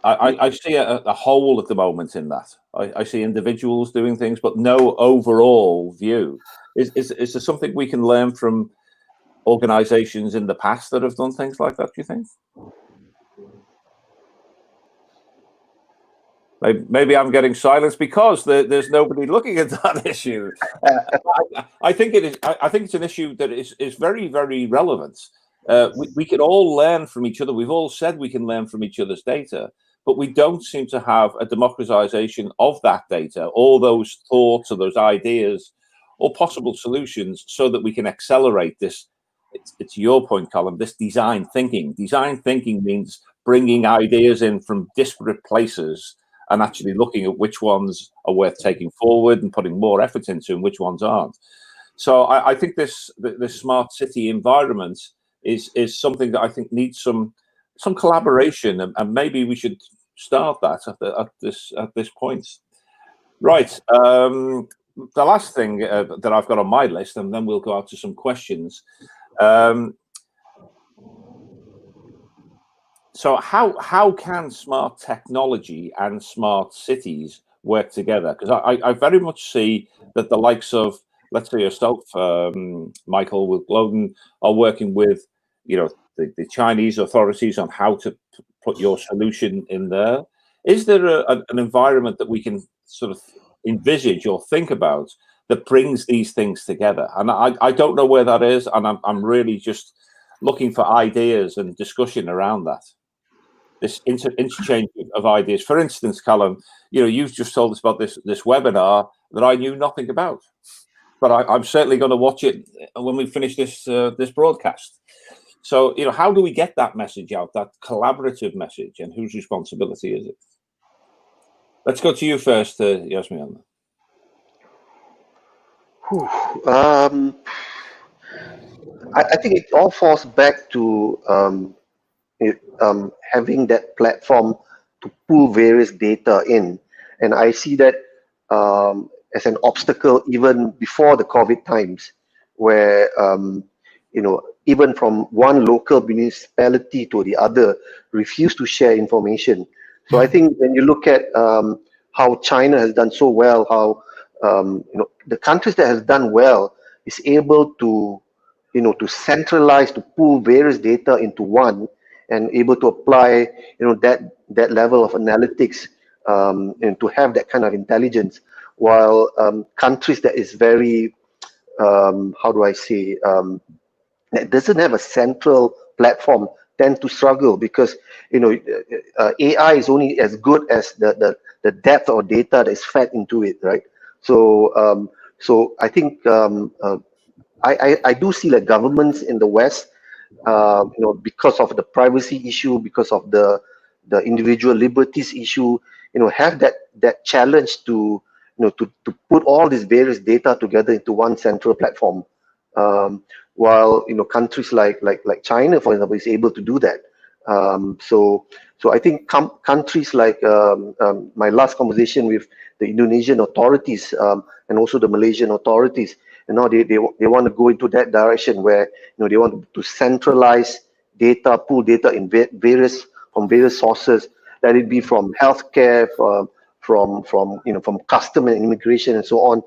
I see a hole at the moment in that. I see individuals doing things, but no overall view. Is there something we can learn from organizations in the past that have done things like that, do you think? Maybe I'm getting silence because there's nobody looking at that issue. I think it is. I think it's an issue that is very, very relevant. We can all learn from each other. We've all said we can learn from each other's data, but we don't seem to have a democratization of that data, all those thoughts or those ideas or possible solutions, so that we can accelerate this. It's your point, Colin, this design thinking. Design thinking means bringing ideas in from disparate places and actually looking at which ones are worth taking forward and putting more effort into and which ones aren't. So I think this smart city environment is something that I think needs some collaboration, and maybe we should start that at this point. Right. The last thing that I've got on my list, and then we'll go out to some questions. So how can smart technology and smart cities work together? Because I very much see that the likes of, let's say yourself, Michael, with Glowden, are working with the Chinese authorities on how to put your solution in there. Is there an environment that we can sort of envisage or think about that brings these things together? And I don't know where that is, and I'm really just looking for ideas and discussion around that. This interchange of ideas. For instance, Callum, you've just told us about this webinar that I knew nothing about, but I'm certainly going to watch it when we finish this broadcast. So, how do we get that message out, that collaborative message, and whose responsibility is it? Let's go to you first, Yasmin. I think it all falls back to having that platform to pull various data in, and I see that as an obstacle even before the COVID times, where even from one local municipality to the other, refuse to share information. So I think when you look at how China has done so well, how the countries that has done well is able to to centralize, to pool various data into one, and able to apply that level of analytics, and to have that kind of intelligence, while countries that is very how do I say, that doesn't have a central platform tend to struggle, because AI is only as good as the depth of data that is fed into it, right? So so I think I do see that governments in the West, because of the privacy issue, because of the individual liberties issue, have that challenge to to put all these various data together into one central platform. While countries like China, for example, is able to do that. So I think countries like my last conversation with the Indonesian authorities, and also the Malaysian authorities, they want to go into that direction, where they want to centralize data, pool data in from various sources, let it be from healthcare, from custom and immigration and so on,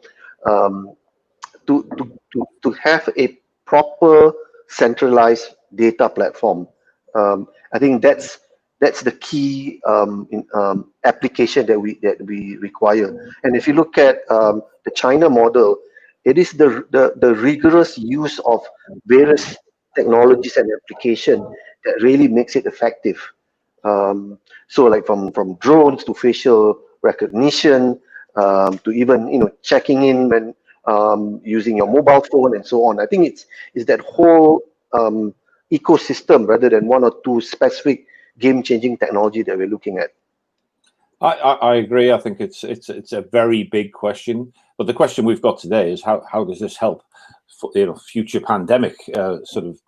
to have a proper centralized data platform. I think that's the key application that we require. And if you look at the China model, it is the rigorous use of various technologies and application that really makes it effective. So like from drones to facial recognition, to even checking in when using your mobile phone and so on. I think it's that whole ecosystem, rather than one or two specific game-changing technology that we're looking at. I agree. I think it's a very big question, but the question we've got today is how does this help for, future pandemic sort of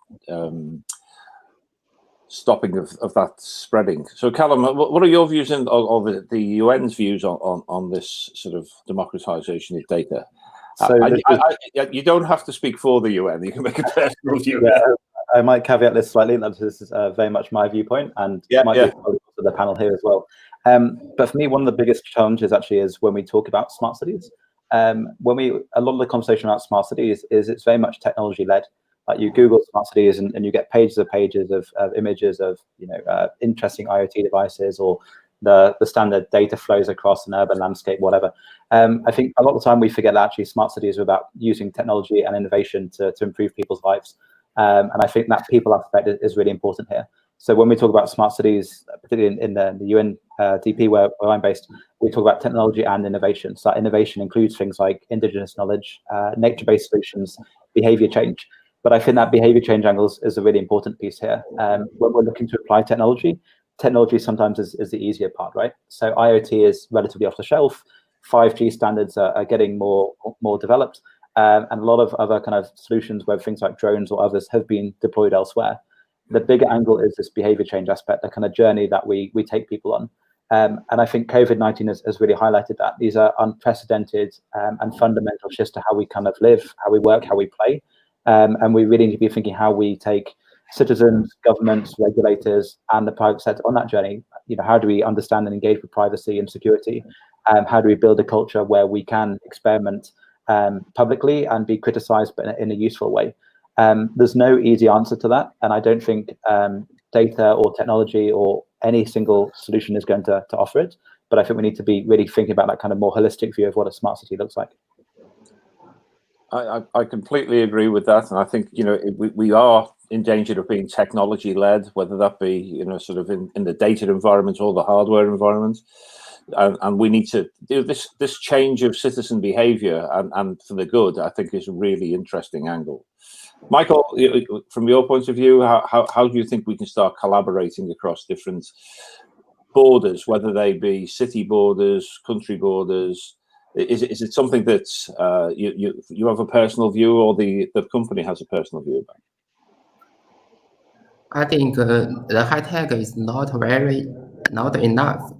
stopping of that spreading. So Callum, what are your views of the UN's views on this sort of democratization of data? So you don't have to speak for the UN. You can make a personal view. Yeah, I might caveat this slightly. That this is very much my viewpoint, and might be for the panel here as well. But for me, one of the biggest challenges actually is when we talk about smart cities. A lot of the conversation about smart cities is it's very much technology led. Like you Google smart cities and you get pages of images of interesting IoT devices, or the standard data flows across an urban landscape, whatever. I think a lot of the time we forget that actually smart cities are about using technology and innovation to improve people's lives. And I think that people aspect is really important here. So when we talk about smart cities, particularly in the UN DP where I'm based, we talk about technology and innovation. So that innovation includes things like indigenous knowledge, nature-based solutions, behavior change. But I think that behavior change angle is a really important piece here. When we're looking to apply technology sometimes is the easier part, right? So IoT is relatively off the shelf. 5G standards are getting more developed. And a lot of other kind of solutions, where things like drones or others have been deployed elsewhere. The bigger angle is this behavior change aspect, the kind of journey that we take people on. And I think COVID-19 has really highlighted that. These are unprecedented and fundamental shifts to how we kind of live, how we work, how we play. And we really need to be thinking how we take citizens, governments, regulators, and the private sector on that journey. How do we understand and engage with privacy and security? How do we build a culture where we can experiment publicly and be criticized, but in a useful way? There's no easy answer to that, and I don't think data or technology or any single solution is going to offer it. But I think we need to be really thinking about that kind of more holistic view of what a smart city looks like. I completely agree with that, and I think we are in danger of being technology led, whether that be sort of in the data environment or the hardware environment, and we need to do this change of citizen behavior and for the good. I think is a really interesting angle. Michael, from your point of view, how do you think we can start collaborating across different borders, whether they be city borders, country borders? Is it something that you have a personal view, or the company has a personal view about? I think the high tech is not very enough.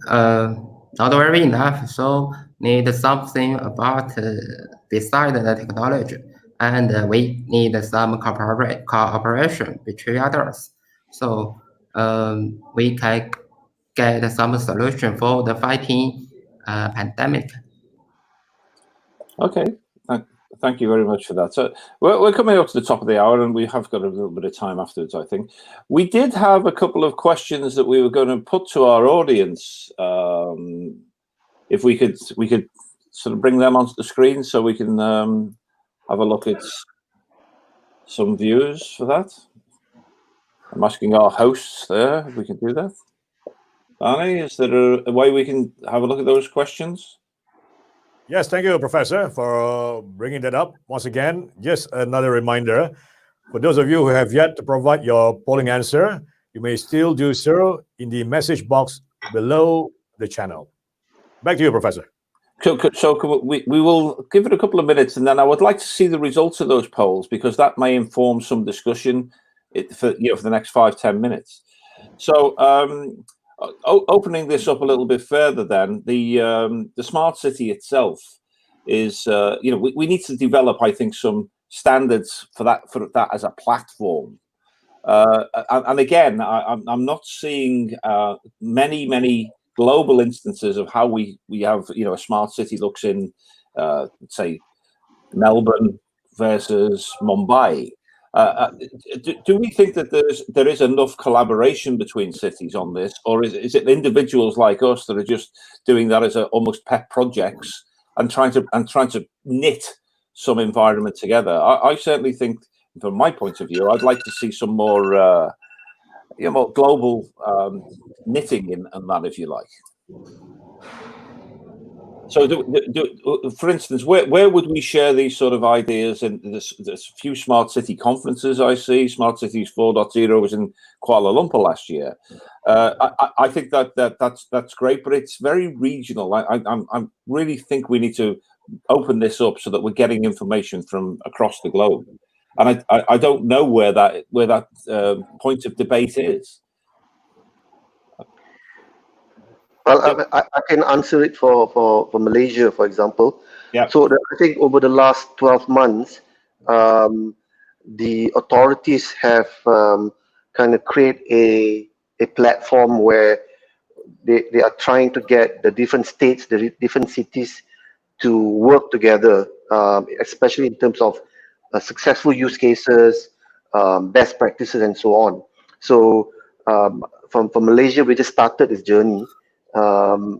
So need something about beside the technology. and we need some cooperation between others. So we can get some solution for the fighting pandemic. Okay, thank you very much for that. So we're coming up to the top of the hour, and we have got a little bit of time afterwards, I think. We did have a couple of questions that we were going to put to our audience. If we could sort of bring them onto the screen so we can have a look at some views for that. I'm asking our hosts there if we can do that. Danny, is there a way we can have a look at those questions? Yes, thank you, Professor, for bringing that up. Once again, just another reminder, for those of you who have yet to provide your polling answer, you may still do so in the message box below the channel. Back to you, Professor. So we will give it a couple of minutes, and then I would like to see the results of those polls, because that may inform some discussion for the next 5-10 minutes. So opening this up a little bit further, then the smart city itself is we need to develop, I think, some standards for that as a platform. And again, I'm not seeing many global instances of how we have a smart city looks in say Melbourne versus Mumbai. Do we think that there is enough collaboration between cities on this, or is it individuals like us that are just doing that as almost pet projects and trying to knit some environment together? I certainly think, from my point of view, I'd like to see some more more global knitting in that, if you like. So, for instance, where would we share these sort of ideas? And there's a few smart city conferences I see. Smart Cities 4.0 was in Kuala Lumpur last year. I think that's great, but it's very regional. I really think we need to open this up so that we're getting information from across the globe. And I don't know where that point of debate is. Well, I can answer it for Malaysia, for example. Yeah. So I think over the last 12 months, the authorities have kind of create a platform where they are trying to get the different states, the different cities to work together, especially in terms of successful use cases, best practices, and so on. So from Malaysia, we just started this journey. So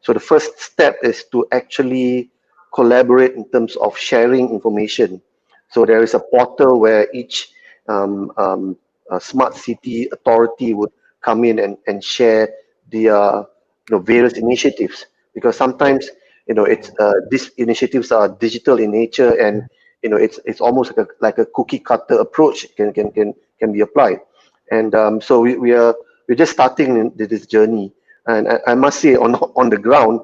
the first step is to actually collaborate in terms of sharing information. So there is a portal where each smart city authority would come in and share the various initiatives, because sometimes it's these initiatives are digital in nature, and it's almost like a cookie cutter approach can be applied. And so we're just starting this journey. And I must say, on the ground,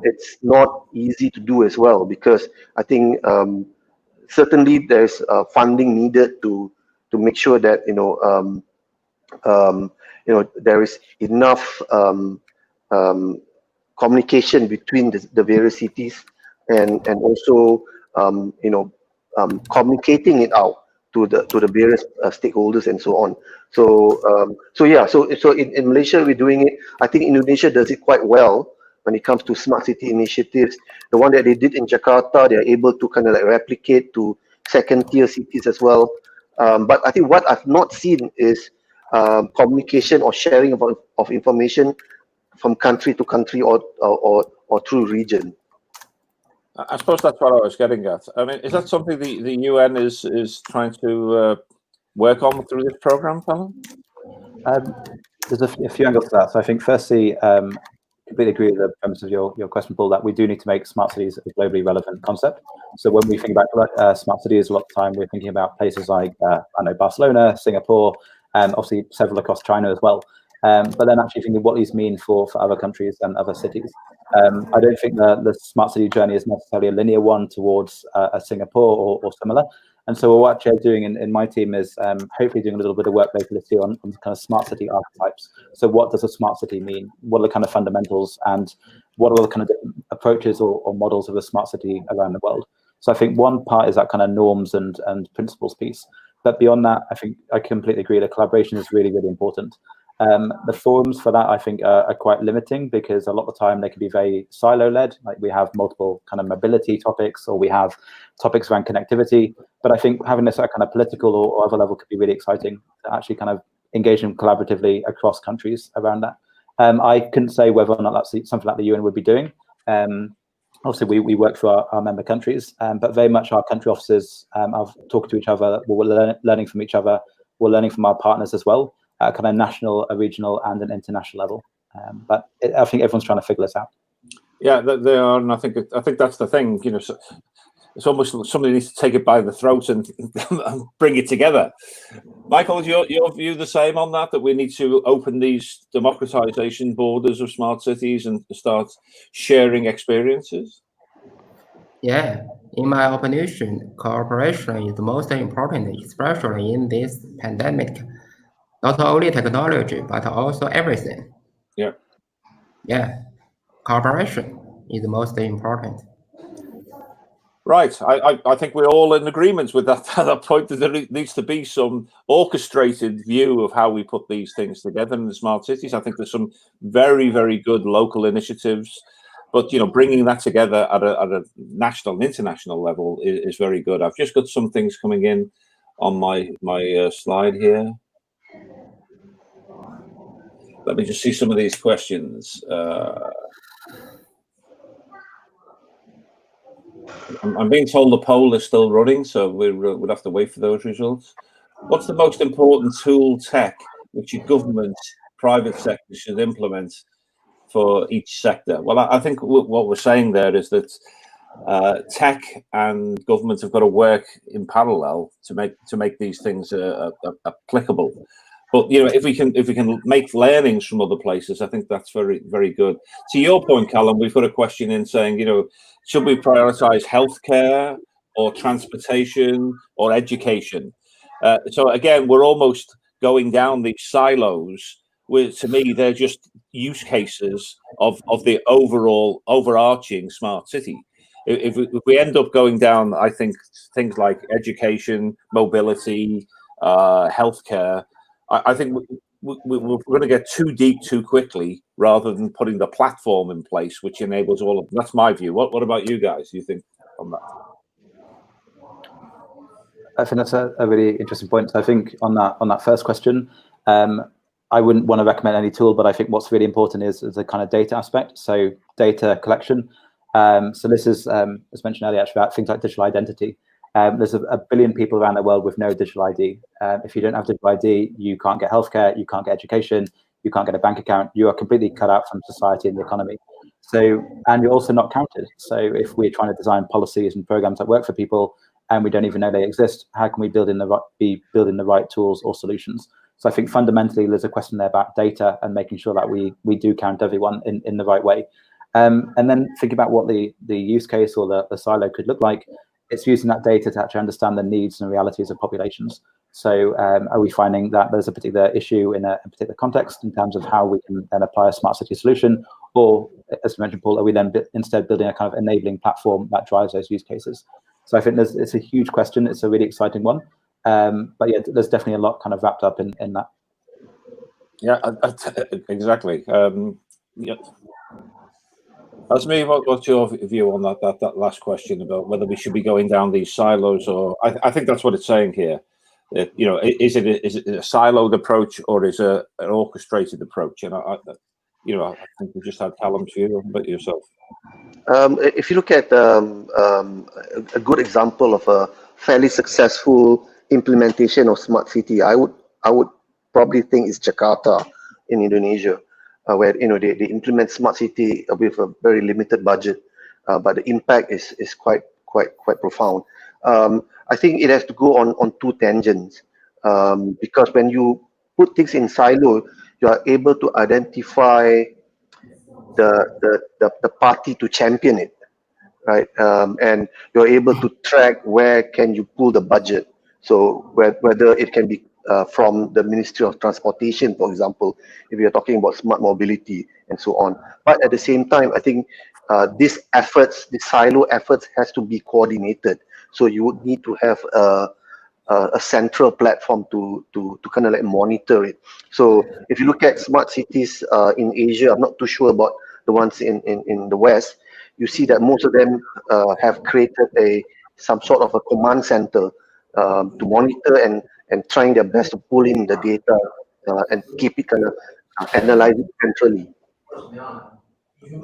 it's not easy to do as well, because I think certainly there's funding needed to make sure that there is enough communication between the various cities, and also communicating it out to the various stakeholders and so on. So in Malaysia we're doing it. I think Indonesia does it quite well when it comes to smart city initiatives. The one that they did in Jakarta, they're able to kind of like replicate to second tier cities as well. But I think what I've not seen is communication or sharing of information from country to country or through region. I suppose that's what I was getting at. I mean, is that something the UN is trying to work on through this program, Alan? There's a few angles to that. So I think firstly, completely agree with the premise of your question, Paul, that we do need to make smart cities a globally relevant concept. So when we think about smart cities, a lot of the time we're thinking about places like Barcelona, Singapore, and obviously several across China as well. But then actually thinking what these mean for other countries and other cities. I don't think the smart city journey is necessarily a linear one towards a Singapore or similar. And so what I'm doing in my team is hopefully doing a little bit of work later this year on kind of smart city archetypes. So what does a smart city mean? What are the kind of fundamentals, and what are the kind of different approaches or models of a smart city around the world? So I think one part is that kind of norms and principles piece. But beyond that, I think I completely agree that collaboration is really, really important. The forums for that, I think, are quite limiting because a lot of the time they can be very silo-led. Like we have multiple kind of mobility topics, or we have topics around connectivity. But I think having this at kind of political or other level could be really exciting to actually kind of engage in collaboratively across countries around that. I couldn't say whether or not that's something that the UN would be doing. Obviously, we work for our member countries, but very much our country officers are talking to each other. We're learning from each other. We're learning from our partners as well, at a kind of national, a regional, and an international level. But I think everyone's trying to figure this out. Yeah, they are, and I think that's the thing. You know, so it's almost somebody needs to take it by the throat and bring it together. Michael, is your view the same on that? That we need to open these democratization borders of smart cities and start sharing experiences? Yeah, in my opinion, cooperation is the most important, especially in this pandemic. Not only technology, but also everything. Yeah. Yeah, cooperation is the most important. Right. I think we're all in agreement with that at that point, that there needs to be some orchestrated view of how we put these things together in the smart cities. I think there's some very, very good local initiatives, but you know, bringing that together at a national and international level is very good. I've just got some things coming in on my slide here. Let me just see some of these questions. I'm being told the poll is still running, so we'll have to wait for those results. What's the most important tool tech which your government, private sector should implement for each sector? Well, I think what we're saying there is that tech and government have got to work in parallel to make these things applicable. But you know, if we can make learnings from other places, I think that's very, very good. To your point, Callum, we've got a question in saying, you know, should we prioritize healthcare or transportation or education? So again, we're almost going down these silos. To me, they're just use cases of the overall overarching smart city. If we end up going down, I think things like education, mobility, healthcare, I think we're going to get too deep too quickly, rather than putting the platform in place which enables all of them. That's my view. What about you guys? Do you think on that? I think that's a really interesting point. So I think on that first question, I wouldn't want to recommend any tool, but I think what's really important is the kind of data aspect. So data collection. So this is, as mentioned earlier, actually, about things like digital identity. There's a billion people around the world with no digital ID. If you don't have digital ID, you can't get healthcare, you can't get education, you can't get a bank account. You are completely cut out from society and the economy. So, and you're also not counted. So if we're trying to design policies and programs that work for people, and we don't even know they exist, how can we be building the right tools or solutions? So I think fundamentally there's a question there about data and making sure that we do count everyone in the right way. And then think about what the use case or the silo could look like. It's using that data to actually understand the needs and realities of populations. So are we finding that there's a particular issue in a particular context in terms of how we can then apply a smart city solution? Or, as you mentioned, Paul, are we then instead building a kind of enabling platform that drives those use cases? So I think it's a huge question. It's a really exciting one. But yeah, there's definitely a lot kind of wrapped up in that. Yeah, exactly. Yeah. Asmi, what's your view on that last question about whether we should be going down these silos, or I think that's what it's saying here. You know, is it a siloed approach, or is it an orchestrated approach? And I think we just had Callum's view. But yourself. If you look at a good example of a fairly successful implementation of smart city, I would probably think is Jakarta in Indonesia, where they implement smart city with a very limited budget, but the impact is quite profound. I think it has to go on two tangents, because when you put things in silo, you are able to identify the party to champion it, right? And you're able to track where can you pull the budget. So whether it can be from the Ministry of Transportation, for example, if you're talking about smart mobility and so on. But at the same time, I think these efforts, the silo efforts, has to be coordinated. So you would need to have a central platform to kind of like monitor it. So if you look at smart cities in Asia, I'm not too sure about the ones in the West. You see that most of them have created some sort of a command center to monitor and trying their best to pull in the data and keep it kind of analyzed centrally.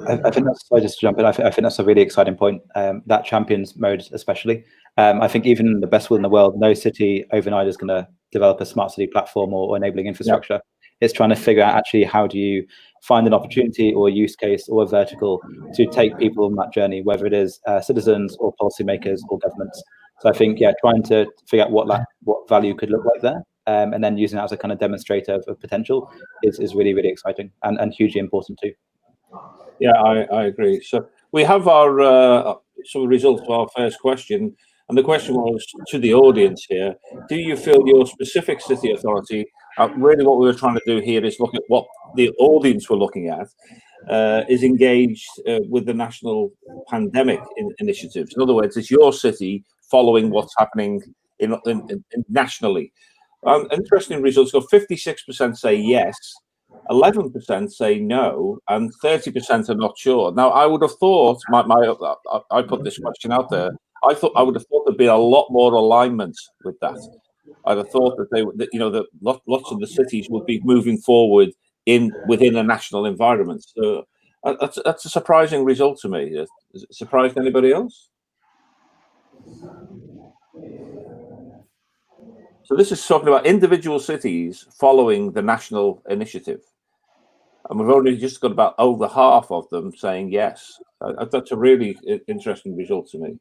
I think that's, sorry, just to jump in, I think that's a really exciting point, that champions mode especially. I think even in the best will in the world, no city overnight is going to develop a smart city platform or enabling infrastructure. It's trying to figure out actually how do you find an opportunity or a use case or a vertical to take people on that journey, whether it is citizens or policymakers or governments. So I think, yeah, trying to figure out what value could look like there, and then using that as a kind of demonstrator of potential is really, really exciting and hugely important too. Yeah, I agree. So we have our some results of our first question, and the question was to the audience here: do you feel your specific city authority? Really, what we were trying to do here is look at what the audience were looking at. Is engaged with the national pandemic initiatives. In other words, is your city following what's happening in nationally? Interesting results. Got 56% say yes. 11% say no, and 30% are not sure. Now, I would have thought, I put this question out there. I would have thought there'd be a lot more alignment with that. I'd have thought that that lots of the cities would be moving forward within a national environment. So that's a surprising result to me. Has it surprised anybody else? So this is talking about individual cities following the national initiative. And we've only just got about over half of them saying yes. That's a really interesting result to me.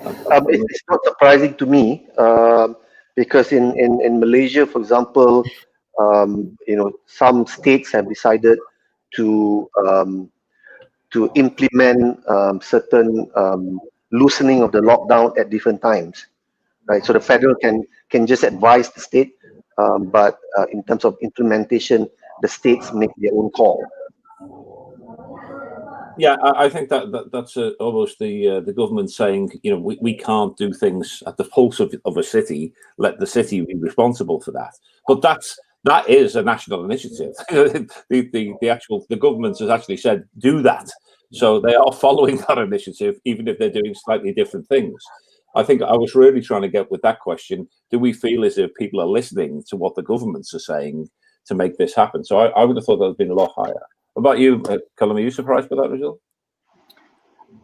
It's not surprising to me because in Malaysia, for example, some states have decided to implement certain loosening of the lockdown at different times, right? So the federal can just advise the state, but in terms of implementation, the states make their own call. Yeah, I think that's almost the government saying, we can't do things at the pulse of a city. Let the city be responsible for that. But that is a national initiative. The government has actually said do that. So they are following that initiative, even if they're doing slightly different things. I think I was really trying to get with that question: do we feel as if people are listening to what the governments are saying to make this happen? So I would have thought that would have been a lot higher. What about you, Colin? Are you surprised by that result?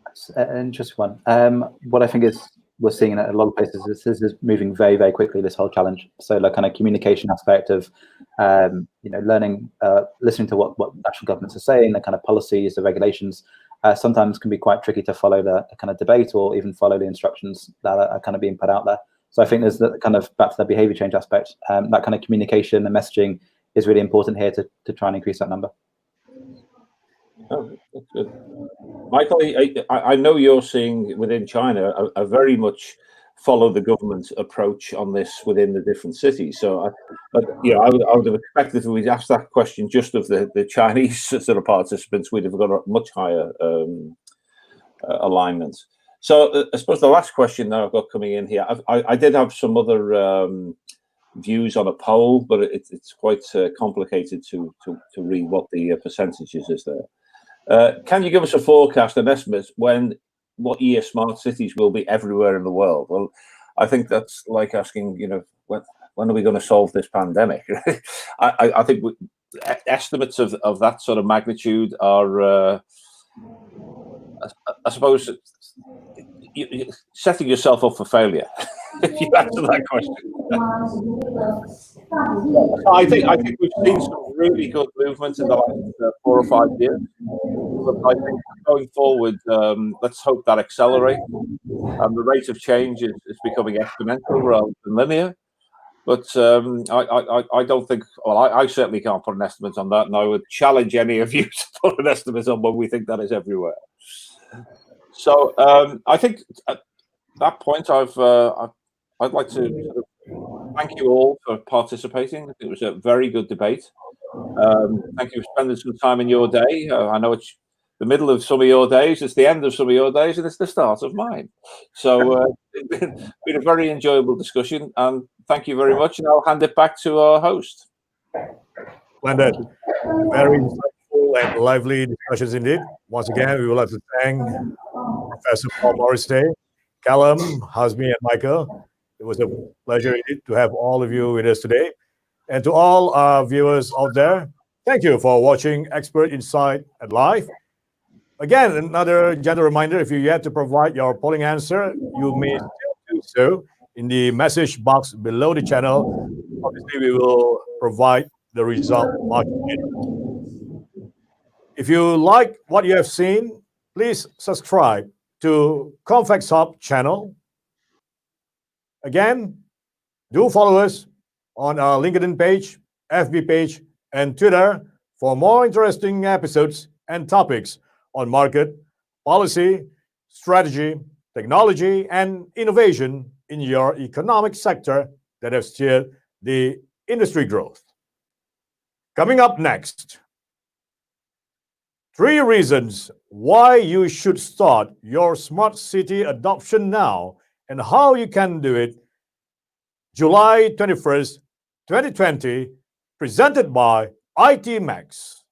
That's an interesting one. What I think is we're seeing in a lot of places this is moving very, very quickly, this whole challenge. So the kind of communication aspect of learning, listening to what national governments are saying, the kind of policies, the regulations, sometimes can be quite tricky to follow the kind of debate or even follow the instructions that are kind of being put out there. So I think there's the kind of back to the behavior change aspect, that kind of communication and messaging is really important here to try and increase that number. Oh, that's good. Michael, I know you're seeing within China a very much follow the government approach on this within the different cities. So, I would have expected if we'd asked that question just of the Chinese sort of participants, we'd have got a much higher alignment. So, I suppose the last question that I've got coming in here, I did have some other views on a poll, but it's quite complicated to read what the percentages is there. Can you give us a forecast and estimate what year smart cities will be everywhere in the world? Well, I think that's like asking, when are we going to solve this pandemic? I think estimates of that sort of magnitude are, I suppose, setting yourself up for failure if you answer that question. I think we've seen some really good movements in the last 4 or 5 years. But I think going forward, let's hope that accelerates. The rate of change is becoming exponential rather than linear. But I don't think, well, I certainly can't put an estimate on that, and I would challenge any of you to put an estimate on when we think that is everywhere. So I think at that point, I'd like to sort of thank you all for participating. It was a very good debate. Thank you for spending some time in your day. I know it's the middle of some of your days, it's the end of some of your days, and it's the start of mine. So it's been a very enjoyable discussion, and thank you very much. And I'll hand it back to our host. Splendid. Very insightful and lively discussions indeed. Once again, we would like to thank Professor Paul Morrissey, Callum, Hasmi, and Michael. It was a pleasure indeed to have all of you with us today. And to all our viewers out there, thank you for watching Expert Insight at Live. Again, another gentle reminder, if you yet to provide your polling answer, you may still do so in the message box below the channel. Obviously, we will provide the result much later. If you like what you have seen, please subscribe to Convex Hub channel. Again, do follow us on our LinkedIn page, FB page, and Twitter for more interesting episodes and topics on market, policy, strategy, technology, and innovation in your economic sector that have steered the industry growth. Coming up next, 3 reasons why you should start your smart city adoption now and how you can do it. July 21st, 2020, presented by IT Max.